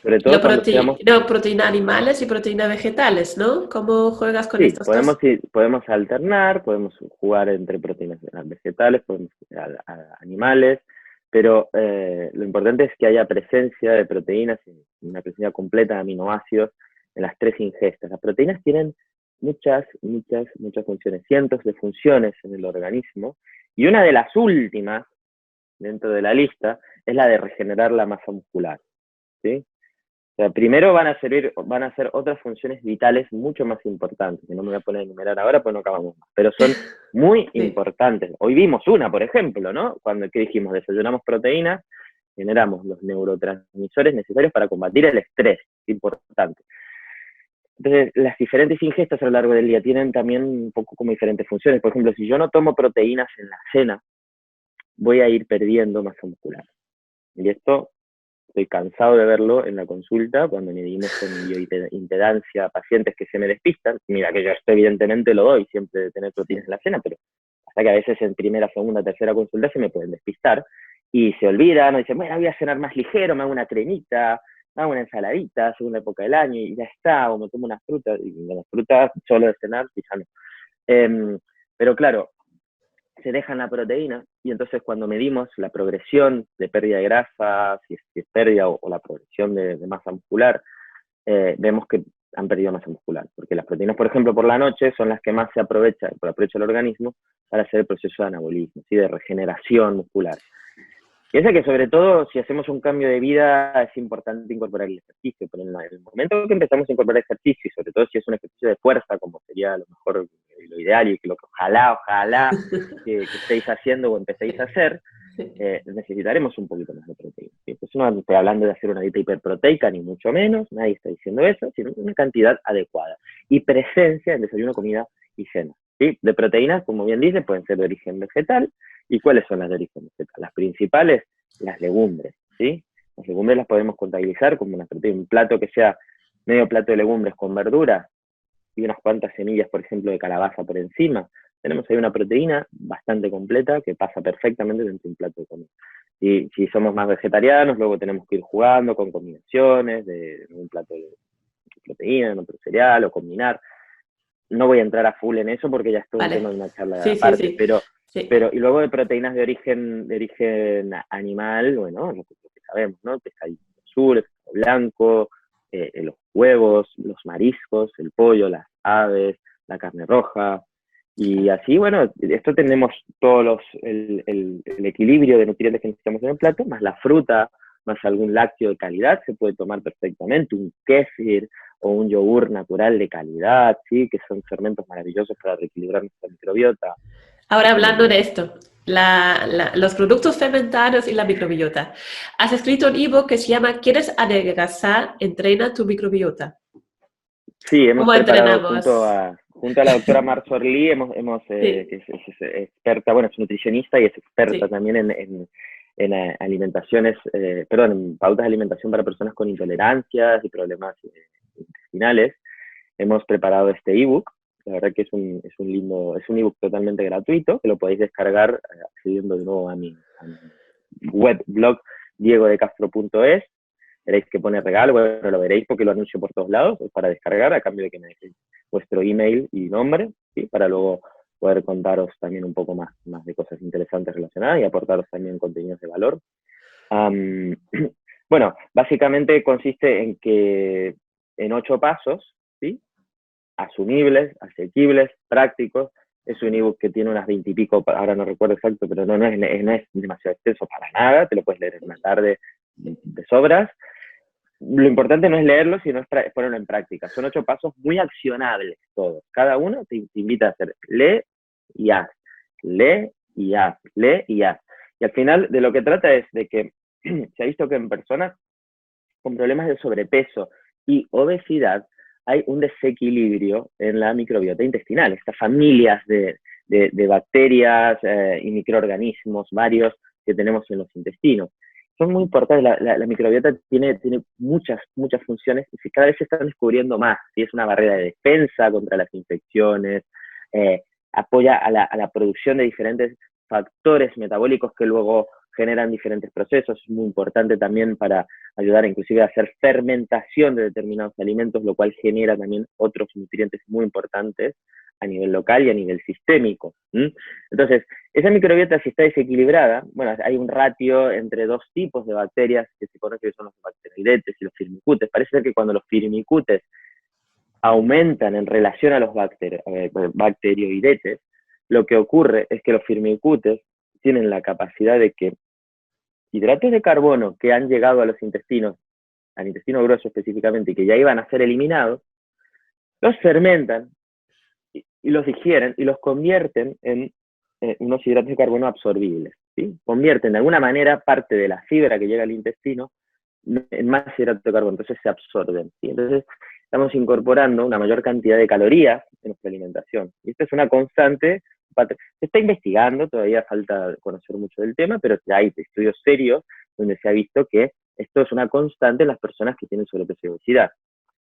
Sobre todo cuando seamos... No, proteína animales y proteína vegetales, ¿no? ¿Cómo juegas con Sí, estos dos? podemos alternar, podemos jugar entre proteínas vegetales, podemos animales, pero lo importante es que haya presencia de proteínas, una presencia completa de aminoácidos en las 3 ingestas. Las proteínas tienen muchas funciones, cientos de funciones en el organismo, y una de las últimas dentro de la lista es la de regenerar la masa muscular, ¿sí? O sea, primero van a ser otras funciones vitales mucho más importantes, que no me voy a poner a enumerar ahora porque no acabamos más, pero son muy importantes. Hoy vimos una, por ejemplo, ¿no? ¿Qué dijimos? Desayunamos proteínas, generamos los neurotransmisores necesarios para combatir el estrés, importante. Entonces, las diferentes ingestas a lo largo del día tienen también un poco como diferentes funciones. Por ejemplo, si yo no tomo proteínas en la cena, voy a ir perdiendo masa muscular. Y esto... Estoy cansado de verlo en la consulta, cuando medimos con bioimpedancia a pacientes que se me despistan. Mira, que yo esto evidentemente lo doy siempre de tener proteínas en la cena, pero hasta que a veces en primera, segunda, tercera consulta se me pueden despistar y se olvidan, o dicen, bueno, voy a cenar más ligero, me hago una cremita, me hago una ensaladita según la época del año y ya está, o me tomo unas frutas, y las frutas solo de cenar, quizá no. Pero claro, se dejan la proteína, y entonces cuando medimos la progresión de pérdida de grasa, si es pérdida o la progresión de masa muscular, vemos que han perdido masa muscular, porque las proteínas, por ejemplo, por la noche son las que más aprovecha el organismo para hacer el proceso de anabolismo, ¿sí? De regeneración muscular. Piensa que sobre todo si hacemos un cambio de vida es importante incorporar el ejercicio, pero en el momento que empezamos a incorporar ejercicio, y sobre todo si es un ejercicio de fuerza, como sería a lo mejor lo ideal y que ojalá que estéis haciendo o empecéis a hacer, necesitaremos un poquito más de proteína. ¿Sí? Entonces no estoy hablando de hacer una dieta hiperproteica, ni mucho menos, nadie está diciendo eso, sino una cantidad adecuada. Y presencia en desayuno, comida y cena. ¿Sí? De proteínas, como bien dice, pueden ser de origen vegetal. ¿Y cuáles son las de origen vegetal? Las principales, las legumbres, ¿sí? Las legumbres las podemos contabilizar como una proteína. Un plato que sea medio plato de legumbres con verduras y unas cuantas semillas, por ejemplo, de calabaza por encima. Tenemos ahí una proteína bastante completa que pasa perfectamente dentro de un plato de comida. Y si somos más vegetarianos, luego tenemos que ir jugando con combinaciones de un plato de proteína, en otro cereal, o combinar. No voy a entrar a full en eso porque ya es todo un tema de una charla aparte, pero y luego de proteínas de origen animal, bueno, lo que sabemos, ¿no? Pescadito azul, el pescado blanco, los huevos, los mariscos, el pollo, las aves, la carne roja, y así, bueno, esto tenemos todos el equilibrio de nutrientes que necesitamos en el plato, más la fruta, más algún lácteo de calidad, se puede tomar perfectamente, un kéfir o un yogur natural de calidad, ¿sí? Que son fermentos maravillosos para reequilibrar nuestra microbiota. Ahora hablando de esto, los productos fermentados y la microbiota. Has escrito un ebook que se llama ¿Quieres adelgazar? Entrena tu microbiota. Sí, hemos ¿Cómo preparado entrenamos? junto a la doctora Mar Sorlí, que es experta, bueno, es nutricionista y es experta también en alimentaciones, en pautas de alimentación para personas con intolerancias y problemas intestinales. Hemos preparado este ebook. La verdad que es un ebook totalmente gratuito, que lo podéis descargar accediendo de nuevo a mi web blog diegodecastro.es. Veréis que pone regalo, bueno, lo veréis porque lo anuncio por todos lados, es para descargar a cambio de que me dejéis vuestro email y nombre, ¿sí? Para luego poder contaros también un poco más de cosas interesantes relacionadas y aportaros también contenidos de valor. Bueno, básicamente consiste en que en 8 pasos, ¿sí? Asumibles, asequibles, prácticos. Es un ebook que tiene unas 20 y pico, ahora no recuerdo exacto, pero no es demasiado extenso para nada, te lo puedes leer en una tarde de sobras. Lo importante no es leerlo, sino es ponerlo en práctica. Son 8 pasos muy accionables todos. Cada uno te invita a hacer. Lee y haz, lee y haz, lee y haz. Y al final de lo que trata es de que se ha visto que en personas con problemas de sobrepeso y obesidad hay un desequilibrio en la microbiota intestinal, estas familias de bacterias y microorganismos varios que tenemos en los intestinos. Son muy importantes, la microbiota tiene muchas funciones y cada vez se están descubriendo más. ¿Sí? Es una barrera de defensa contra las infecciones, apoya a la producción de diferentes factores metabólicos que luego generan diferentes procesos. Es muy importante también para ayudar inclusive a hacer fermentación de determinados alimentos, lo cual genera también otros nutrientes muy importantes a nivel local y a nivel sistémico. Entonces, esa microbiota, si está desequilibrada, bueno, hay un ratio entre dos tipos de bacterias que se conoce que son los bacteroidetes y los firmicutes. Parece ser que cuando los firmicutes aumentan en relación a los bacteroidetes, lo que ocurre es que los firmicutes tienen la capacidad de que hidratos de carbono que han llegado a los intestinos, al intestino grueso específicamente, y que ya iban a ser eliminados, los fermentan y los digieren y los convierten en unos hidratos de carbono absorbibles. ¿Sí? Convierten de alguna manera parte de la fibra que llega al intestino en más hidratos de carbono, entonces se absorben. ¿Sí? Entonces estamos incorporando una mayor cantidad de calorías en nuestra alimentación. Y esto es una constante, se está investigando, todavía falta conocer mucho del tema, pero ya hay estudios serios donde se ha visto que esto es una constante en las personas que tienen sobrepeso y obesidad.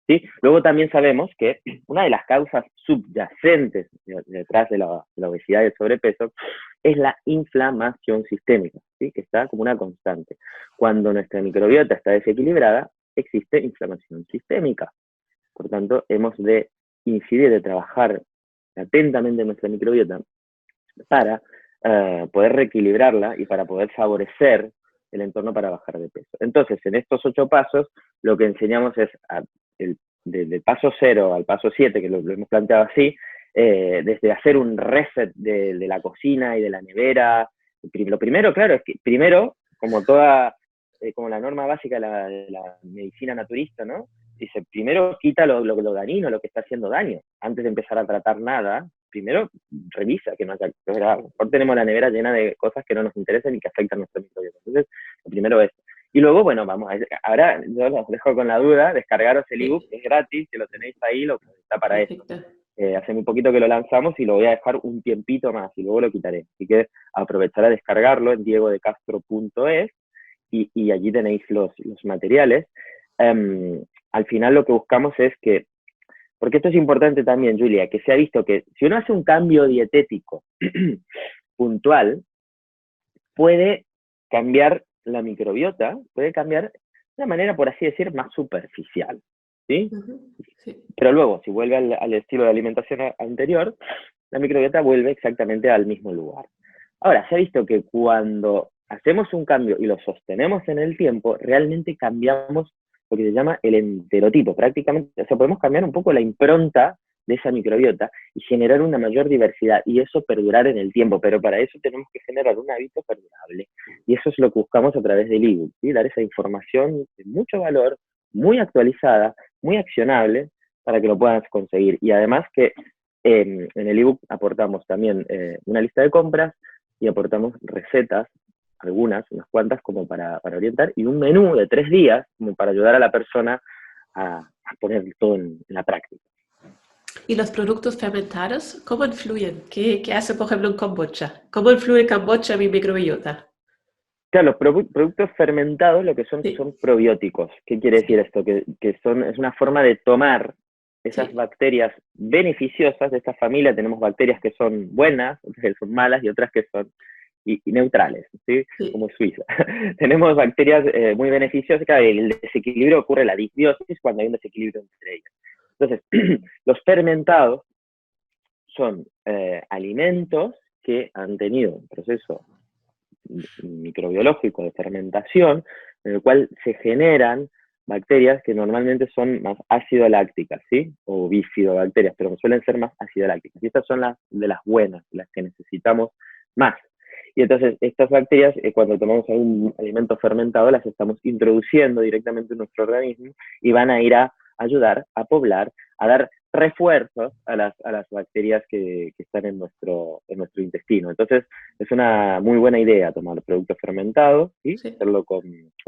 ¿Sí? Luego también sabemos que una de las causas subyacentes detrás de la obesidad y el sobrepeso es la inflamación sistémica, ¿sí? Que está como una constante. Cuando nuestra microbiota está desequilibrada, existe inflamación sistémica. Por tanto, hemos de incidir, de trabajar atentamente en nuestra microbiota para poder reequilibrarla y para poder favorecer el entorno para bajar de peso. Entonces, en estos 8 pasos, lo que enseñamos es del paso 0 al paso 7, que lo hemos planteado así, desde hacer un reset de la cocina y de la nevera. Lo primero, claro, es que primero, como como la norma básica de la medicina naturista, ¿no? Dice, primero quita lo dañino, lo que está haciendo daño. Antes de empezar a tratar nada, primero revisa que no haya... A lo mejor tenemos la nevera llena de cosas que no nos interesan y que afectan a nuestra microbiota. Entonces, lo primero es... Y luego, bueno, ahora yo los dejo con la duda, descargaros el ebook, es gratis, que lo tenéis ahí, lo que está para eso. Hace muy poquito que lo lanzamos y lo voy a dejar un tiempito más y luego lo quitaré. Así que aprovechar a descargarlo en diegodecastro.es y allí tenéis los materiales. Al final lo que buscamos es que, porque esto es importante también, Julia, que se ha visto que si uno hace un cambio dietético puntual, puede cambiar la microbiota, puede cambiar de una manera, por así decir, más superficial. ¿Sí? Sí. Pero luego, si vuelve al estilo de alimentación anterior, la microbiota vuelve exactamente al mismo lugar. Ahora, se ha visto que cuando hacemos un cambio y lo sostenemos en el tiempo, realmente cambiamos lo que se llama el enterotipo. Prácticamente, o sea, podemos cambiar un poco la impronta de esa microbiota y generar una mayor diversidad, y eso perdurar en el tiempo, pero para eso tenemos que generar un hábito perdurable, y eso es lo que buscamos a través del ebook, ¿sí? Dar esa información de mucho valor, muy actualizada, muy accionable, para que lo puedas conseguir, y además que en el ebook aportamos también una lista de compras, y aportamos recetas, unas cuantas como para orientar, y un menú de 3 días, como para ayudar a la persona a poner todo en la práctica. ¿Y los productos fermentados cómo influyen? ¿Qué hace, por ejemplo, en kombucha? ¿Cómo influye kombucha en mi microbiota? Claro, los productos fermentados lo que son probióticos. ¿Qué quiere decir esto? Que es una forma de tomar esas bacterias beneficiosas de esta familia. Tenemos bacterias que son buenas, otras que son malas y otras que son y neutrales, ¿sí? Como Suiza. Tenemos bacterias muy beneficiosas. Claro, el desequilibrio ocurre, la disbiosis, cuando hay un desequilibrio entre ellas. Entonces, los fermentados son alimentos que han tenido un proceso microbiológico de fermentación, en el cual se generan bacterias que normalmente son más ácido-lácticas, ¿sí? O bifidobacterias, pero suelen ser más ácido-lácticas. Y estas son las de las buenas, las que necesitamos más. Y entonces, estas bacterias, cuando tomamos algún alimento fermentado, las estamos introduciendo directamente en nuestro organismo y van a ir a ayudar a poblar, a dar refuerzos a las bacterias que están en nuestro intestino. Entonces, es una muy buena idea tomar productos fermentados, ¿sí? Sí. Hacerlo con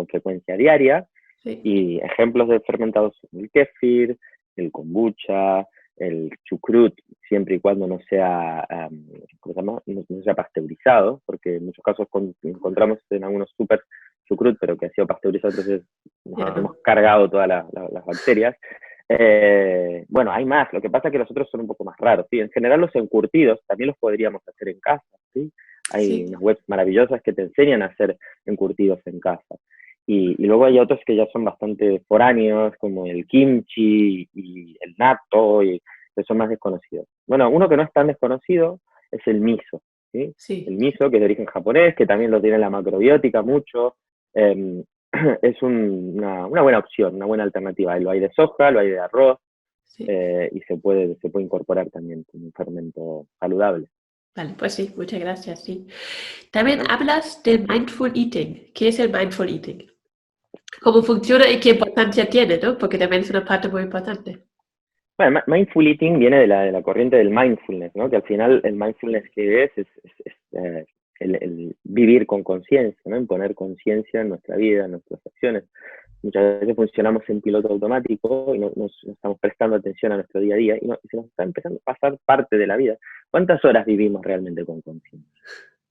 frecuencia diaria. Sí. Y ejemplos de fermentados son el kéfir, el kombucha, el chucrut, siempre y cuando no sea, ¿cómo se llama? No sea pasteurizado, porque en muchos casos encontramos en algunos super chucrut, pero que ha sido pasteurizado, entonces nos hemos cargado todas las bacterias. Bueno, hay más, lo que pasa es que los otros son un poco más raros, ¿sí? En general los encurtidos también los podríamos hacer en casa, ¿sí? Hay unas webs maravillosas que te enseñan a hacer encurtidos en casa. Y luego hay otros que ya son bastante foráneos, como el kimchi y el natto, y que son más desconocidos. Bueno, uno que no es tan desconocido es el miso, ¿sí? Sí. El miso, que es de origen japonés, que también lo tiene la macrobiótica mucho, es una buena opción, una buena alternativa. Lo hay de soja, lo hay de arroz, Sí. y se puede incorporar también como un fermento saludable. Vale, pues sí, muchas gracias, sí. También hablas del mindful eating. ¿Qué es el mindful eating? ¿Cómo funciona y qué importancia tiene, ¿no? Porque también es una parte muy importante. Bueno, mindful eating viene de la corriente del mindfulness, ¿no? Que al final el mindfulness que es el vivir con conciencia, ¿no? En poner conciencia en nuestra vida, en nuestras acciones. Muchas veces funcionamos en piloto automático y no estamos prestando atención a nuestro día a día y se nos está empezando a pasar parte de la vida. ¿Cuántas horas vivimos realmente con conciencia?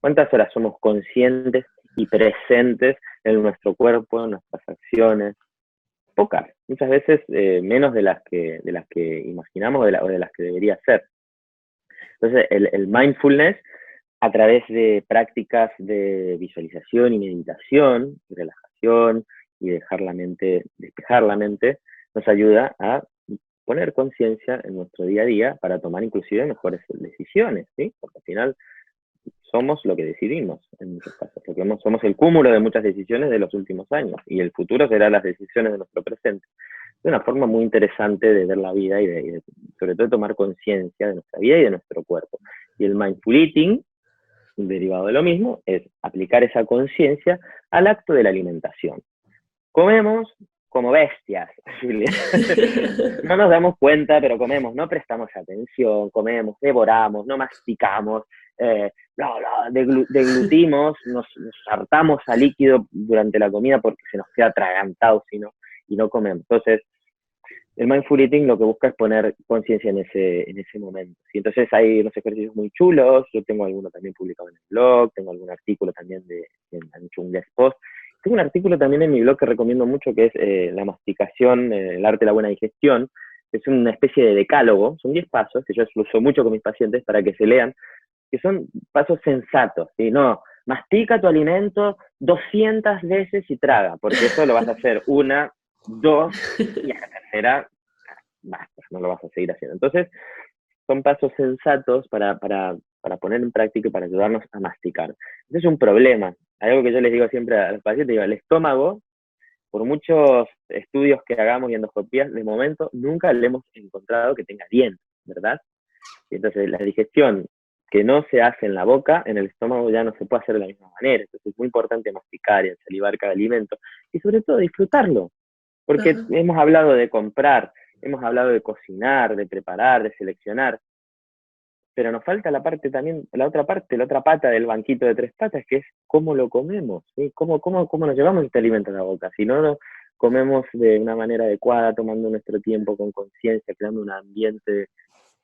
¿Cuántas horas somos conscientes y presentes en nuestro cuerpo, en nuestras acciones? Pocas, muchas veces menos de las que imaginamos o de las que debería ser. Entonces, el mindfulness, a través de prácticas de visualización y meditación, y relajación, y despejar la mente, nos ayuda a poner conciencia en nuestro día a día para tomar inclusive mejores decisiones, ¿sí? Porque al final somos lo que decidimos en muchos casos. Somos el cúmulo de muchas decisiones de los últimos años, y el futuro será las decisiones de nuestro presente. Es una forma muy interesante de ver la vida y sobre todo de tomar conciencia de nuestra vida y de nuestro cuerpo. Y el mindful eating, derivado de lo mismo, es aplicar esa conciencia al acto de la alimentación. Comemos como bestias, Julia. No nos damos cuenta, pero comemos, no prestamos atención, comemos, devoramos, no masticamos, deglutimos, nos hartamos a líquido durante la comida porque se nos queda atragantado y no comemos. Entonces, el mindful eating lo que busca es poner conciencia en ese momento. ¿Sí? Entonces hay unos ejercicios muy chulos, yo tengo alguno también publicado en el blog, tengo algún artículo también han hecho un guest post. Tengo un artículo también en mi blog que recomiendo mucho, que es la masticación, el arte de la buena digestión. Es una especie de decálogo, son 10 pasos, que yo lo uso mucho con mis pacientes para que se lean, que son pasos sensatos, ¿sí? No, mastica tu alimento 200 veces y traga, porque eso lo vas a hacer una, dos, y a la tercera, basta, no lo vas a seguir haciendo. Entonces, son pasos sensatos para poner en práctica y para ayudarnos a masticar. Ese es un problema. Algo que yo les digo siempre a los pacientes, el estómago, por muchos estudios que hagamos y endoscopías, de momento nunca le hemos encontrado que tenga dientes, ¿verdad? Y entonces la digestión que no se hace en la boca, en el estómago ya no se puede hacer de la misma manera. Entonces es muy importante masticar y salivar cada alimento y sobre todo disfrutarlo. Porque hemos hablado de comprar, hemos hablado de cocinar, de preparar, de seleccionar, pero nos falta la otra pata del banquito de 3 patas, que es cómo lo comemos, ¿sí? ¿Cómo nos llevamos este alimento a la boca? Si no lo comemos de una manera adecuada, tomando nuestro tiempo con conciencia, creando un ambiente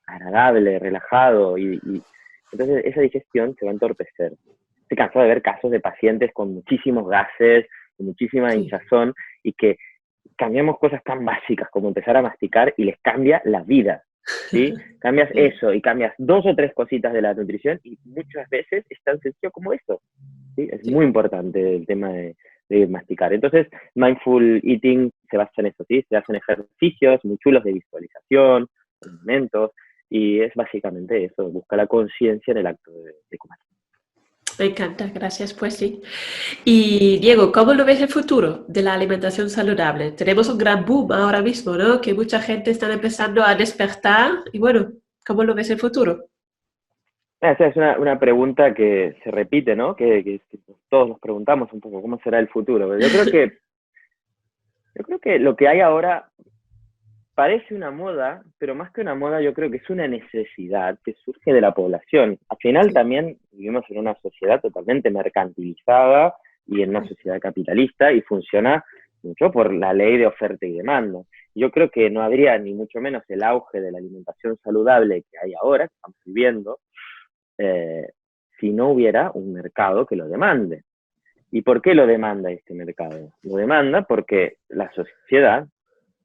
agradable, relajado, y entonces esa digestión se va a entorpecer. Estoy cansado de ver casos de pacientes con muchísimos gases, con muchísima hinchazón, y que cambiamos cosas tan básicas como empezar a masticar y les cambia la vida, ¿sí? Cambias eso y cambias 2 o 3 cositas de la nutrición y muchas veces es tan sencillo como eso, ¿sí? Es muy importante el tema de masticar. Entonces, mindful eating se basa en eso, ¿sí? Se hacen ejercicios muy chulos de visualización, alimentos, y es básicamente eso, buscar la conciencia en el acto de comer. Me encanta, gracias, pues sí. Y Diego, ¿cómo lo ves el futuro de la alimentación saludable? Tenemos un gran boom ahora mismo, ¿no? Que mucha gente está empezando a despertar y bueno, ¿cómo lo ves el futuro? Esa es una pregunta que se repite, ¿no? Que todos nos preguntamos un poco, ¿cómo será el futuro? Pero yo creo que lo que hay ahora parece una moda, pero más que una moda yo creo que es una necesidad que surge de la población. Al final también vivimos en una sociedad totalmente mercantilizada y en una sociedad capitalista y funciona mucho por la ley de oferta y demanda. Yo creo que no habría ni mucho menos el auge de la alimentación saludable que hay ahora, que estamos viviendo, si no hubiera un mercado que lo demande. ¿Y por qué lo demanda este mercado? Lo demanda porque la sociedad,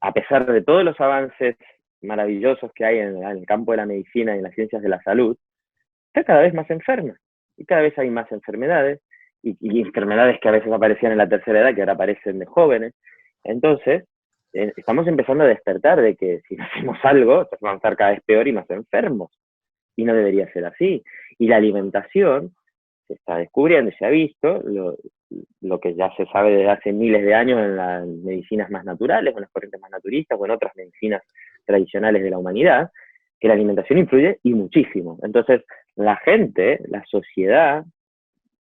a pesar de todos los avances maravillosos que hay en el campo de la medicina y en las ciencias de la salud, está cada vez más enferma. Y cada vez hay más enfermedades, y enfermedades que a veces aparecían en la tercera edad, que ahora aparecen de jóvenes. Entonces, estamos empezando a despertar de que si no hacemos algo, vamos a estar cada vez peor y más enfermos. Y no debería ser así. Y la alimentación se está descubriendo y se ha visto, lo que ya se sabe desde hace miles de años en las medicinas más naturales, o en las corrientes más naturistas, o en otras medicinas tradicionales de la humanidad, que la alimentación influye y muchísimo. Entonces, la gente, la sociedad,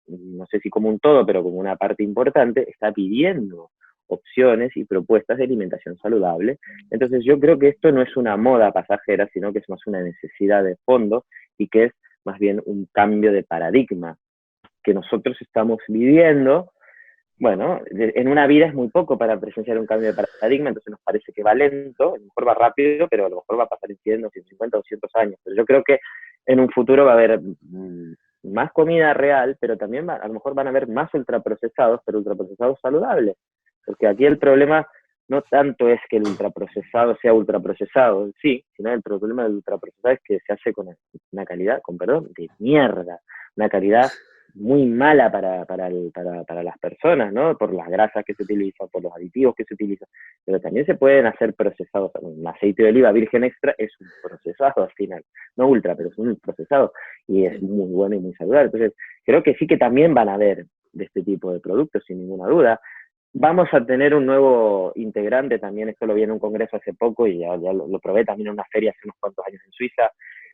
no sé si como un todo, pero como una parte importante, está pidiendo opciones y propuestas de alimentación saludable. Entonces yo creo que esto no es una moda pasajera, sino que es más una necesidad de fondo y que es más bien un cambio de paradigma que nosotros estamos viviendo. Bueno, en una vida es muy poco para presenciar un cambio de paradigma, entonces nos parece que va lento, a lo mejor va rápido, pero a lo mejor va a pasar en 100, 150, 200 años. Pero yo creo que en un futuro va a haber más comida real, pero también a lo mejor van a haber más ultraprocesados, pero ultraprocesados saludables. Porque aquí el problema no tanto es que el ultraprocesado sea ultraprocesado, sí, sino el problema del ultraprocesado es que se hace con una calidad, con perdón, de mierda, una calidad muy mala para las personas, ¿no? Por las grasas que se utilizan, por los aditivos que se utilizan, pero también se pueden hacer procesados. Un aceite de oliva virgen extra es un procesado al final, no ultra, pero es un procesado y es muy bueno y muy saludable. Entonces, creo que sí que también van a haber de este tipo de productos, sin ninguna duda. Vamos a tener un nuevo integrante también, esto lo vi en un congreso hace poco y ya lo probé también en una feria hace unos cuantos años en Suiza.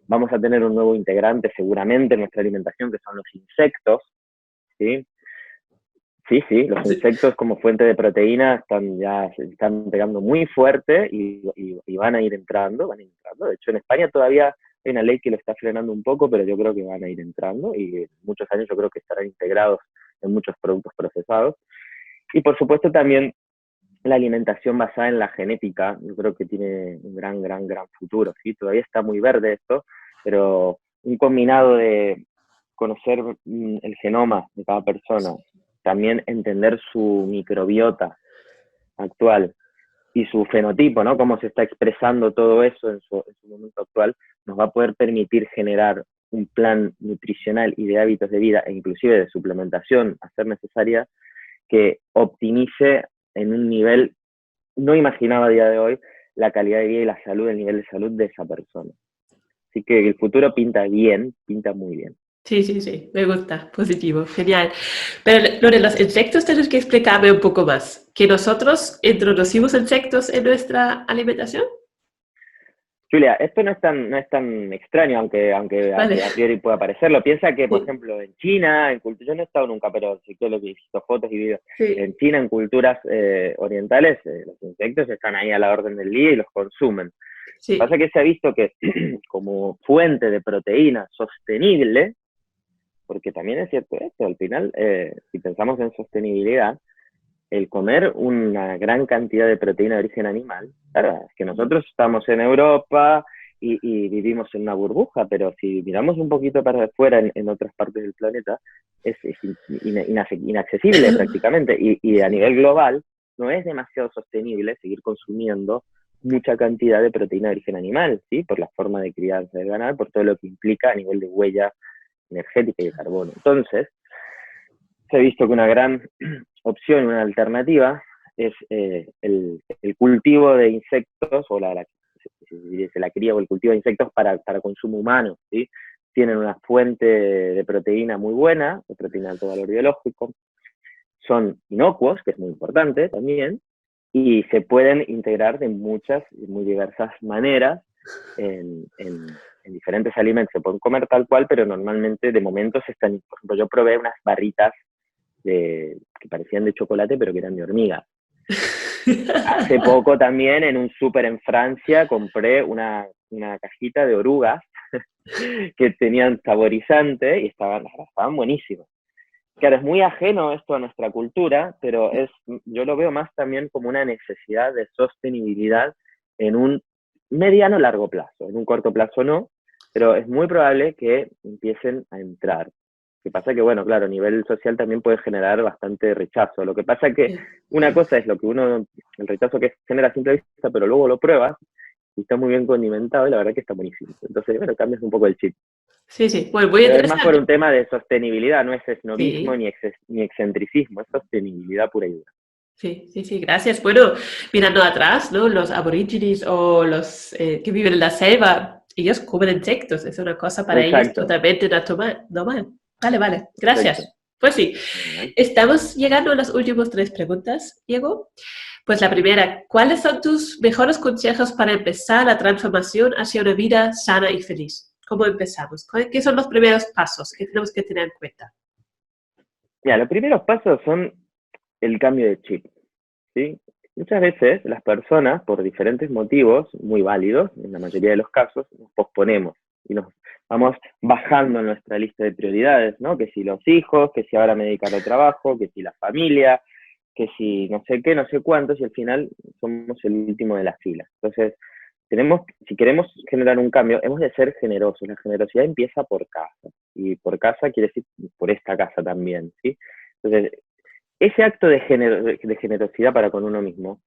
Vamos a tener un nuevo integrante seguramente en nuestra alimentación, que son los insectos, ¿sí? Sí, los insectos como fuente de proteína se están pegando muy fuerte y van a ir entrando. De hecho, en España todavía hay una ley que lo está frenando un poco, pero yo creo que van a ir entrando y en muchos años yo creo que estarán integrados en muchos productos procesados. Y por supuesto también la alimentación basada en la genética, yo creo que tiene un gran futuro, ¿sí? Todavía está muy verde esto, pero un combinado de conocer el genoma de cada persona, también entender su microbiota actual y su fenotipo, ¿no? Cómo se está expresando todo eso en su momento actual, nos va a poder permitir generar un plan nutricional y de hábitos de vida, e inclusive de suplementación a ser necesaria, que optimice en un nivel no imaginado a día de hoy la calidad de vida y la salud, el nivel de salud de esa persona. Así que el futuro pinta bien, pinta muy bien. Sí, me gusta, positivo, genial. Pero lo de los insectos tienes que explicarme un poco más. ¿Que nosotros introducimos insectos en nuestra alimentación? Julia, esto no es tan extraño, aunque Vale. a priori pueda parecerlo. Piensa que, por Sí, ejemplo, en China, yo no he estado nunca, pero sí que lo he visto fotos y videos. sí, En China, en culturas orientales, los insectos están ahí a la orden del día y los consumen. sí. Pasa que se ha visto que como fuente de proteína sostenible, porque también es cierto esto, al final, si pensamos en sostenibilidad, el comer una gran cantidad de proteína de origen animal, claro, es que nosotros estamos en Europa y vivimos en una burbuja, pero si miramos un poquito para afuera en otras partes del planeta, es inaccesible prácticamente, y a nivel global no es demasiado sostenible seguir consumiendo mucha cantidad de proteína de origen animal, ¿sí? Por la forma de crianza del ganado, por todo lo que implica a nivel de huella energética y de carbono. Entonces, se ha visto que una gran opción, una alternativa, es el cultivo de insectos, o la cría o el cultivo de insectos para consumo humano, ¿sí? Tienen una fuente de proteína muy buena, de proteína de alto valor biológico, son inocuos, que es muy importante también, y se pueden integrar de muchas y muy diversas maneras en diferentes alimentos. Se pueden comer tal cual, pero normalmente de momento están, por ejemplo, yo probé unas barritas que parecían de chocolate, pero que eran de hormiga. Hace poco también en un súper en Francia compré una cajita de orugas que tenían saborizante y estaban buenísimas. Claro, es muy ajeno esto a nuestra cultura, pero yo lo veo más también como una necesidad de sostenibilidad en un mediano largo plazo. En un corto plazo no, pero es muy probable que empiecen a entrar. Lo que pasa que, bueno, claro, a nivel social también puede generar bastante rechazo. Lo que pasa que una cosa es el rechazo que genera a simple vista, pero luego lo pruebas y está muy bien condimentado y la verdad que está buenísimo. Entonces, bueno, cambias un poco el chip. Sí, sí, pues muy Pero es más por interesante. un tema de sostenibilidad, no es esnovismo Sí, ni excentricismo, es sostenibilidad pura y dura. sí, sí, sí, gracias. Bueno, mirando atrás, ¿no? Los aborígenes o los que viven en la selva, ellos comen insectos, es una cosa para ellos Exacto, totalmente normal. Vale, vale, perfecto. gracias. Pues sí, Genial. estamos llegando a las últimas 3 preguntas, Diego. Pues la primera, ¿cuáles son tus mejores consejos para empezar la transformación hacia una vida sana y feliz? ¿Cómo empezamos? ¿Qué son los primeros pasos que tenemos que tener en cuenta? Mira, los primeros pasos son el cambio de chip, ¿sí? Muchas veces las personas, por diferentes motivos, muy válidos, en la mayoría de los casos, nos posponemos y nos vamos bajando en nuestra lista de prioridades, ¿no? Que si los hijos, que si ahora me dedicar al trabajo, que si la familia, que si no sé qué, no sé cuántos, y al final somos el último de la fila. Entonces, si queremos generar un cambio, hemos de ser generosos. La generosidad empieza por casa, y por casa quiere decir por esta casa también, ¿sí? Entonces, ese acto de generosidad para con uno mismo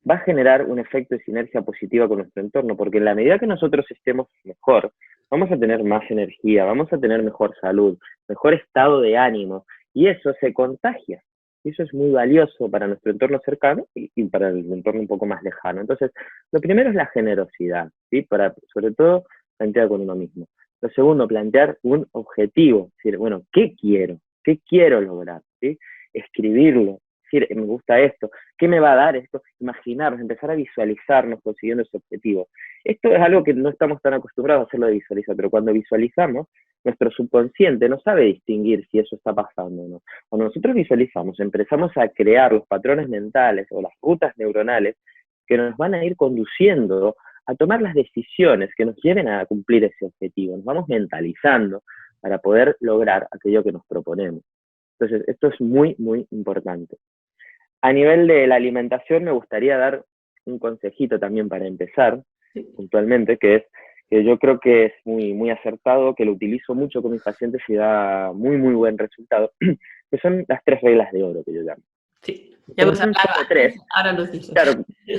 va a generar un efecto de sinergia positiva con nuestro entorno, porque en la medida que nosotros estemos mejor, vamos a tener más energía, vamos a tener mejor salud, mejor estado de ánimo, y eso se contagia. Y eso es muy valioso para nuestro entorno cercano y para el entorno un poco más lejano. Entonces, lo primero es la generosidad, ¿sí? Sobre todo, plantear con uno mismo. Lo segundo, plantear un objetivo. Es decir, bueno, ¿qué quiero? ¿Qué quiero lograr? ¿Sí? Escribirlo, decir, me gusta esto, ¿qué me va a dar esto? Imaginarnos, empezar a visualizarnos consiguiendo ese objetivo. Esto es algo que no estamos tan acostumbrados a hacerlo de visualizar, pero cuando visualizamos, nuestro subconsciente no sabe distinguir si eso está pasando o no. Cuando nosotros visualizamos, empezamos a crear los patrones mentales o las rutas neuronales que nos van a ir conduciendo a tomar las decisiones que nos lleven a cumplir ese objetivo. Nos vamos mentalizando para poder lograr aquello que nos proponemos. Entonces, esto es muy, muy importante. A nivel de la alimentación, me gustaría dar un consejito también para empezar, puntualmente, que es que yo creo que es muy, muy acertado, que lo utilizo mucho con mis pacientes y da muy, muy buen resultado, que son las 3 reglas de oro que yo llamo. Sí, ya Como hemos son hablado solo antes, 3, ahora nos dices. claro,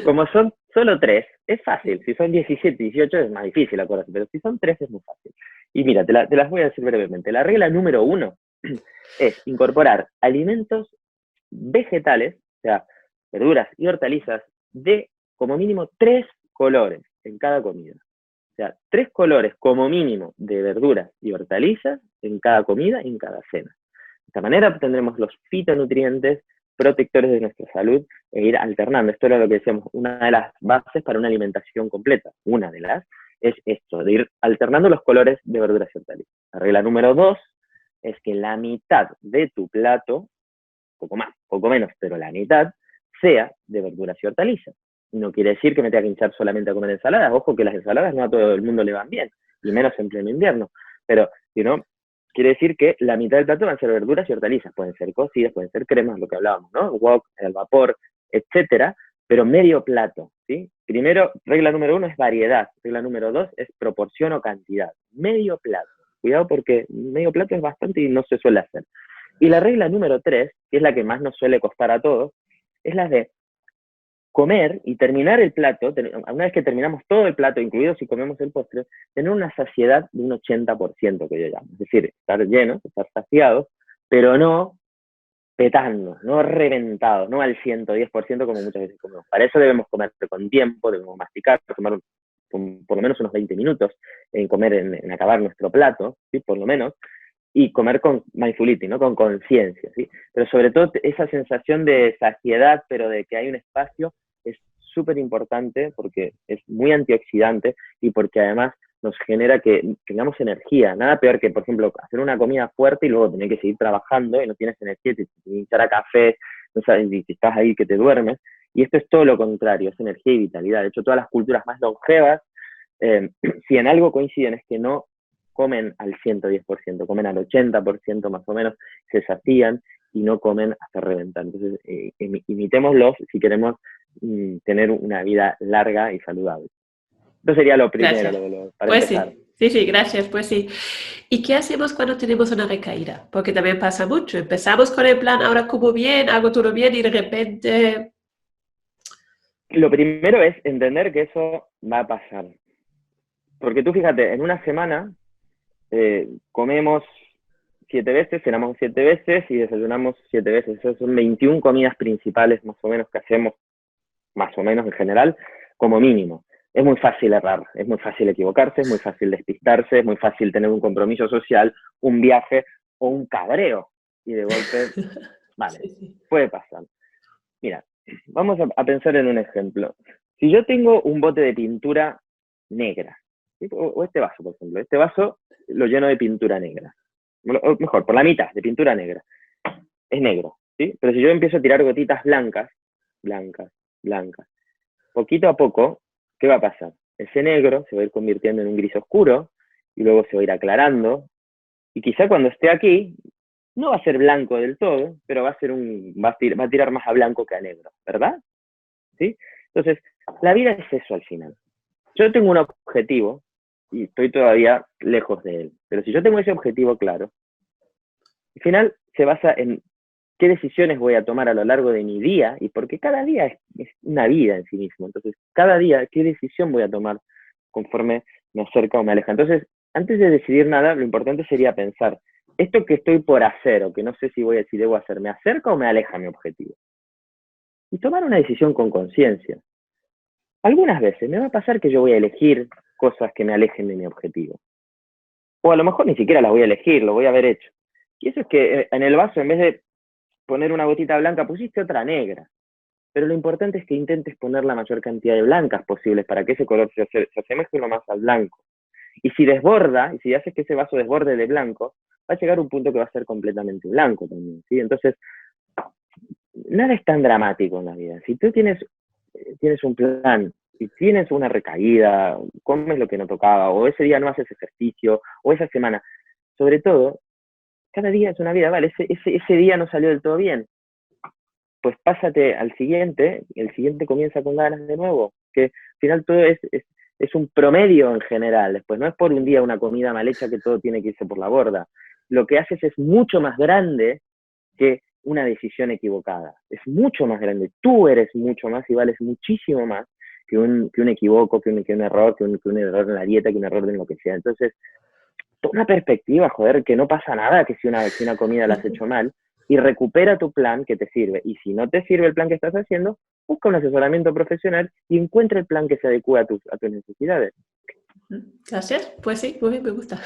como son solo 3, es fácil. Si son 17, 18 es más difícil, acuérdate, pero si son 3 es muy fácil. Y mira, te las voy a decir brevemente. La regla número 1 es incorporar alimentos vegetales, o sea, verduras y hortalizas, de como mínimo 3 colores en cada comida. O sea, 3 colores como mínimo de verduras y hortalizas en cada comida y en cada cena. De esta manera obtendremos los fitonutrientes protectores de nuestra salud e ir alternando. Esto era lo que decíamos, una de las bases para una alimentación completa. Una de las es esto, de ir alternando los colores de verduras y hortalizas. La regla número 2 es que la mitad de tu plato, poco más, poco menos, pero la mitad, sea de verduras y hortalizas. No quiere decir que me tenga que hinchar solamente a comer ensaladas. Ojo que las ensaladas no a todo el mundo le van bien, y menos en pleno invierno. Pero, si no, quiere decir que la mitad del plato van a ser verduras y hortalizas. Pueden ser cocidas, pueden ser cremas, lo que hablábamos, ¿no? Wok, al vapor, etcétera, pero medio plato, ¿sí? Primero, regla número 1 es variedad. Regla número 2 es proporción o cantidad. Medio plato. Cuidado porque medio plato es bastante y no se suele hacer. Y la regla número 3, que es la que más nos suele costar a todos, es la de comer y terminar el plato, una vez que terminamos todo el plato, incluido si comemos el postre, tener una saciedad de un 80%, que yo llamo. Es decir, estar llenos, estar saciados, pero no petando, no reventados, no al 110% como muchas veces comemos. Para eso debemos comer con tiempo, debemos masticar, tomar por lo menos unos 20 minutos en comer, en acabar nuestro plato, ¿sí? Por lo menos, y comer con mindfulness, ¿no? Con conciencia, ¿sí? Pero sobre todo esa sensación de saciedad, pero de que hay un espacio, es súper importante porque es muy antioxidante y porque además nos genera que tengamos energía. Nada peor que, por ejemplo, hacer una comida fuerte y luego tener que seguir trabajando y no tienes energía, te tienes que echar a café, no sabes, y estás ahí que te duermes. Y esto es todo lo contrario, es energía y vitalidad. De hecho, todas las culturas más longevas, si en algo coinciden, es que no comen al 110%, comen al 80% más o menos, se sacian y no comen hasta reventar. Entonces, imitémoslos si queremos tener una vida larga y saludable. Esto sería lo primero, Gracias. para Pues empezar. sí, gracias, pues sí. ¿Y qué hacemos cuando tenemos una recaída? Porque también pasa mucho. Empezamos con el plan, ahora como bien, hago todo bien y de repente... Lo primero es entender que eso va a pasar. Porque tú fíjate, en una semana comemos 7 veces, cenamos 7 veces y desayunamos 7 veces. Esas son 21 comidas principales más o menos que hacemos, más o menos en general, como mínimo. Es muy fácil errar, es muy fácil equivocarse, es muy fácil despistarse, es muy fácil tener un compromiso social, un viaje o un cabreo. Y de golpe, vale, puede pasar. Mira, vamos a pensar en un ejemplo. Si yo tengo un bote de pintura negra, ¿sí? O este vaso, por ejemplo. Este vaso lo lleno de pintura negra. O mejor, por la mitad, de pintura negra. Es negro, ¿sí? Pero si yo empiezo a tirar gotitas blancas, blancas, poquito a poco, ¿qué va a pasar? Ese negro se va a ir convirtiendo en un gris oscuro y luego se va a ir aclarando. Y quizá cuando esté aquí, no va a ser blanco del todo, pero va a tirar más a blanco que a negro, ¿verdad? ¿Sí? Entonces, la vida es eso al final. Yo tengo un objetivo y estoy todavía lejos de él, pero si yo tengo ese objetivo claro, al final se basa en qué decisiones voy a tomar a lo largo de mi día, y porque cada día es una vida en sí mismo. Entonces, cada día, ¿qué decisión voy a tomar conforme me acerca o me aleja? Entonces, antes de decidir nada, lo importante sería pensar, esto que estoy por hacer, o que no sé si debo hacer, ¿me acerca o me aleja a mi objetivo? Y tomar una decisión con conciencia. Algunas veces me va a pasar que yo voy a elegir cosas que me alejen de mi objetivo. O a lo mejor ni siquiera las voy a elegir, lo voy a haber hecho. Y eso es que en el vaso, en vez de poner una gotita blanca, pusiste otra negra. Pero lo importante es que intentes poner la mayor cantidad de blancas posibles para que ese color se asemeje lo más al blanco. Y si desborda, y si haces que ese vaso desborde de blanco, va a llegar a un punto que va a ser completamente blanco también, ¿sí? Entonces, nada es tan dramático en la vida. Si tú tienes un plan, si tienes una recaída, comes lo que no tocaba, o ese día no haces ejercicio, o esa semana, sobre todo, cada día es una vida, vale, ese día no salió del todo bien, pues pásate al siguiente, el siguiente comienza con ganas de nuevo, que al final todo es un promedio en general, después no es por un día una comida mal hecha que todo tiene que irse por la borda, lo que haces es mucho más grande que una decisión equivocada, es mucho más grande, tú eres mucho más y vales muchísimo más que un equivoco, que un error, que un error en la dieta, que un error en lo que sea. Entonces, toma perspectiva, joder, que no pasa nada que si una comida la has hecho mal, y recupera tu plan que te sirve. Y si no te sirve el plan que estás haciendo, busca un asesoramiento profesional y encuentra el plan que se adecue a tus necesidades. Gracias, pues sí, muy bien, me gusta.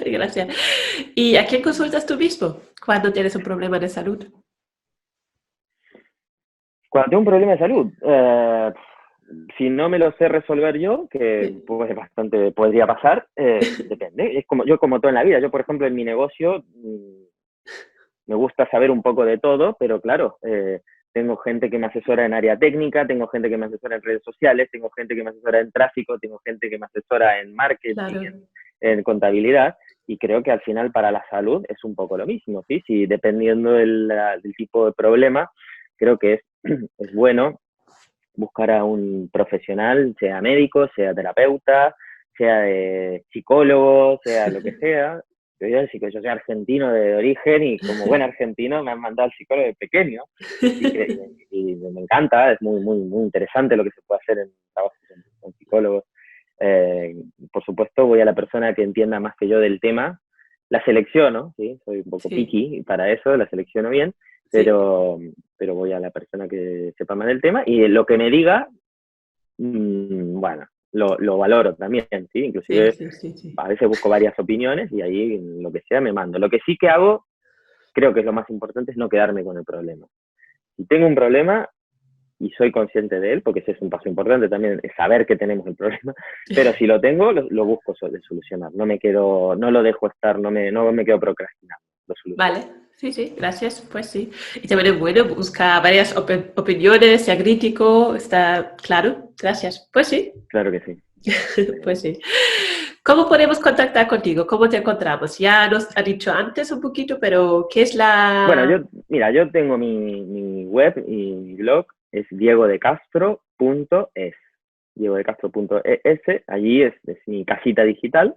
Gracias. ¿Y a quién consultas tú mismo cuando tienes un problema de salud? Cuando tengo un problema de salud, si no me lo sé resolver yo, que pues bastante podría pasar, depende. Es como todo en la vida. Yo, por ejemplo, en mi negocio me gusta saber un poco de todo, pero claro, tengo gente que me asesora en área técnica, tengo gente que me asesora en redes sociales, tengo gente que me asesora en tráfico, tengo gente que me asesora en marketing, claro, en contabilidad, y creo que al final para la salud es un poco lo mismo, ¿sí? Si dependiendo del tipo de problema, creo que es bueno buscar a un profesional, sea médico, sea terapeuta, sea psicólogo, sea lo que sea. Yo soy argentino de origen y como buen argentino me han mandado al psicólogo de pequeño y me encanta, es muy, muy, muy interesante lo que se puede hacer en trabajos con psicólogos. Por supuesto voy a la persona que entienda más que yo del tema, la selecciono, ¿sí? Soy un poco picky y para eso la selecciono bien, pero voy a la persona que sepa más del tema y lo que me diga, bueno, lo valoro también, ¿sí? Inclusive a veces busco varias opiniones y ahí lo que sea me mando. Lo que sí que hago, creo que es lo más importante, es no quedarme con el problema. Si tengo un problema y soy consciente de él, porque ese es un paso importante también, es saber que tenemos el problema, pero si lo tengo, lo busco de solucionar. No lo dejo estar, no me quedo procrastinando. Vale, Sí, sí, gracias, pues sí. Y también es bueno buscar varias opiniones, sea crítico, está claro, gracias. Pues sí, Claro que sí. pues sí. ¿Cómo podemos contactar contigo? ¿Cómo te encontramos? Ya nos ha dicho antes un poquito, pero ¿qué es Bueno, la...? mira, yo tengo mi web y mi blog, es diegodecastro.es. Diegodecastro.es, allí es mi casita digital.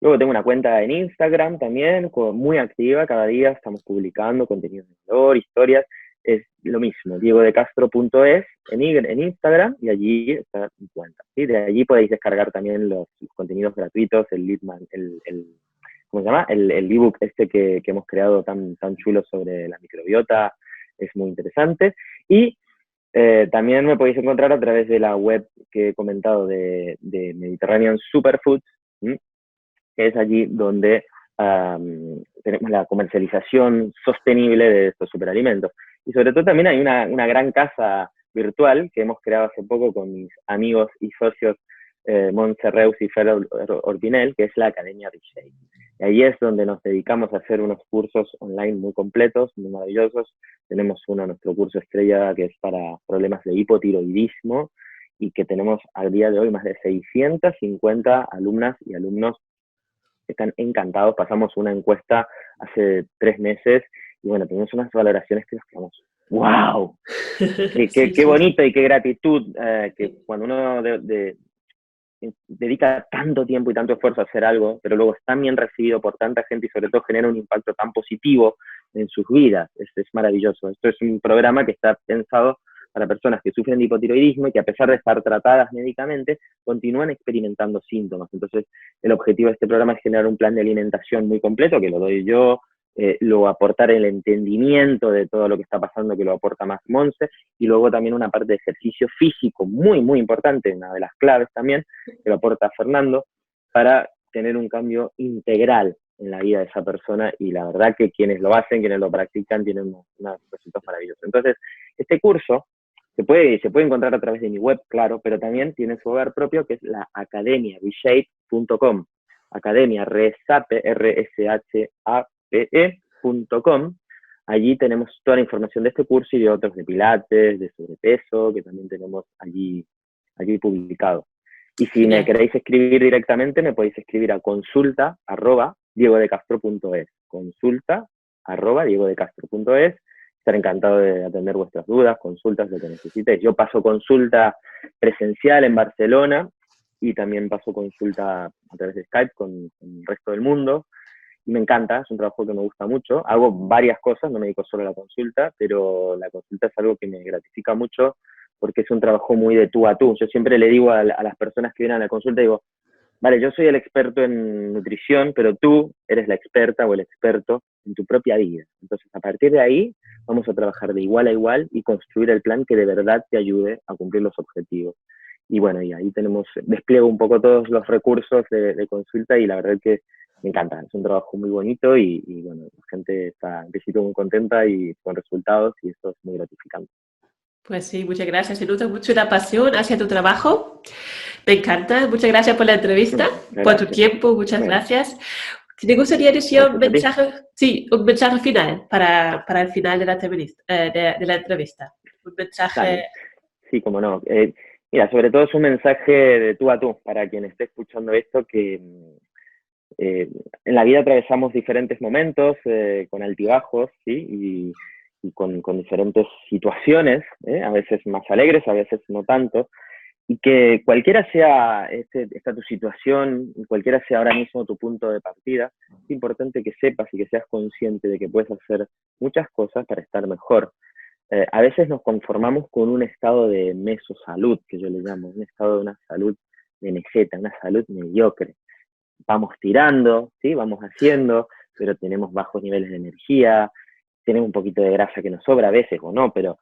Luego tengo una cuenta en Instagram también, muy activa, cada día estamos publicando contenido de valor, historias, es lo mismo, diegodecastro.es en Instagram y allí está mi cuenta. ¿Sí? De allí podéis descargar también los contenidos gratuitos, el Leadman, ¿cómo se llama? El ebook este que hemos creado tan chulo sobre la microbiota, es muy interesante. Y también me podéis encontrar a través de la web que he comentado de Mediterranean Superfoods, ¿sí? Que es allí donde tenemos la comercialización sostenible de estos superalimentos. Y sobre todo también hay una gran casa virtual que hemos creado hace poco con mis amigos y socios Montse Reus y Fer Orpinel, que es la Academia Reshape. Y ahí es donde nos dedicamos a hacer unos cursos online muy completos, muy maravillosos. Tenemos nuestro curso estrella, que es para problemas de hipotiroidismo, y que tenemos al día de hoy más de 650 alumnas y alumnos que están encantados. Pasamos una encuesta hace 3 meses y bueno, tenemos unas valoraciones que nos quedamos, ¡wow! Sí, Qué sí, bonito y qué gratitud que cuando uno dedica tanto tiempo y tanto esfuerzo a hacer algo, pero luego es tan bien recibido por tanta gente y sobre todo genera un impacto tan positivo en sus vidas. Es maravilloso. Esto es un programa que está pensado para personas que sufren de hipotiroidismo y que a pesar de estar tratadas médicamente, continúan experimentando síntomas. Entonces, el objetivo de este programa es generar un plan de alimentación muy completo, que lo doy yo, luego aportar el entendimiento de todo lo que está pasando, que lo aporta más Monse, y luego también una parte de ejercicio físico muy, muy importante, una de las claves también, que lo aporta Fernando, para tener un cambio integral en la vida de esa persona, y la verdad que quienes lo hacen, quienes lo practican, tienen unos resultados maravillosos. Entonces, este curso se puede encontrar a través de mi web, claro, pero también tiene su hogar propio, que es la academiareshape.com. Academia Reshape, RSHAPE.com. Allí tenemos toda la información de este curso y de otros de pilates, de sobrepeso, que también tenemos allí publicado. Y si me genial. queréis escribir directamente, me podéis escribir a consulta@diegodecastro.es. Consulta@diegodecastro.es. Estar encantado de atender vuestras dudas, consultas, lo que necesitéis. Yo paso consulta presencial en Barcelona y también paso consulta a través de Skype con el resto del mundo. Y me encanta, es un trabajo que me gusta mucho. Hago varias cosas, no me dedico solo a la consulta, pero la consulta es algo que me gratifica mucho porque es un trabajo muy de tú a tú. Yo siempre le digo a las personas que vienen a la consulta, digo, vale, yo soy el experto en nutrición, pero tú eres la experta o el experto en tu propia vida. Entonces, a partir de ahí, vamos a trabajar de igual a igual y construir el plan que de verdad te ayude a cumplir los objetivos. Y bueno, y ahí despliego un poco todos los recursos de consulta y la verdad que me encanta. Es un trabajo muy bonito y bueno, la gente está, en principio, muy contenta y con resultados y eso es muy gratificante. Pues sí, muchas gracias. Se nota mucho la pasión hacia tu trabajo. Me encanta. Muchas gracias por la entrevista, por tu Gracias. tiempo. Muchas Bueno, gracias. ¿Te gustaría decir un gracias a ti. mensaje? Sí, un mensaje final para el final de la entrevista. De la entrevista. Un mensaje. Dale. Sí, como no. Mira, sobre todo es un mensaje de tú a tú para quien esté escuchando esto, que en la vida atravesamos diferentes momentos con altibajos, ¿sí? Y con diferentes situaciones, a veces más alegres, a veces no tanto, y que cualquiera sea esta tu situación, cualquiera sea ahora mismo tu punto de partida, es importante que sepas y que seas consciente de que puedes hacer muchas cosas para estar mejor. A veces nos conformamos con un estado de mesosalud, que yo le llamo, un estado de una salud de meseta, una salud mediocre. Vamos tirando, ¿sí? Vamos haciendo, pero tenemos bajos niveles de energía, tenemos un poquito de grasa que nos sobra a veces o no, pero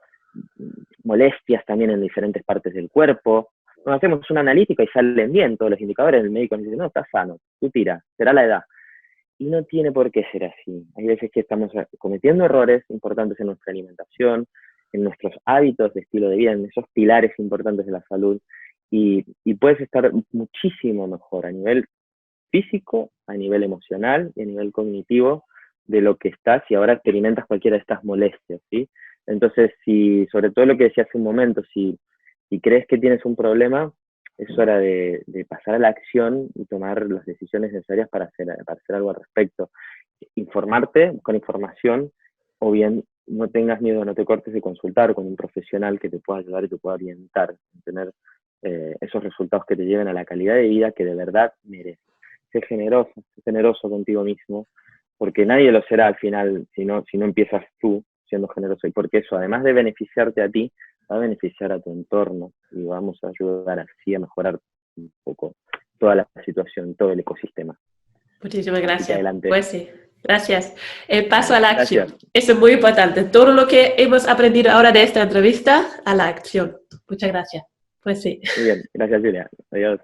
molestias también en diferentes partes del cuerpo. Nos hacemos una analítica y salen bien todos los indicadores, el médico nos dice, no, estás sano, tú tira, será la edad. Y no tiene por qué ser así. Hay veces que estamos cometiendo errores importantes en nuestra alimentación, en nuestros hábitos de estilo de vida, en esos pilares importantes de la salud, y puedes estar muchísimo mejor a nivel físico, a nivel emocional y a nivel cognitivo de lo que estás y ahora experimentas cualquiera de estas molestias, ¿sí? Entonces, si, sobre todo lo que decía hace un momento, si crees que tienes un problema, es hora de pasar a la acción y tomar las decisiones necesarias para hacer algo al respecto. Informarte con información, o bien no tengas miedo, no te cortes de consultar con un profesional que te pueda ayudar y te pueda orientar a tener esos resultados que te lleven a la calidad de vida que de verdad mereces. Sé generoso contigo mismo, porque nadie lo será al final si no empiezas tú siendo generoso, y porque eso, además de beneficiarte a ti, va a beneficiar a tu entorno y vamos a ayudar así a mejorar un poco toda la situación, todo el ecosistema. Muchísimas Así que gracias. adelante. Pues sí, gracias. El paso a la acción. Gracias. Eso es muy importante. Todo lo que hemos aprendido ahora de esta entrevista, a la acción. Muchas gracias. Pues sí. Muy bien, gracias Julia. Adiós.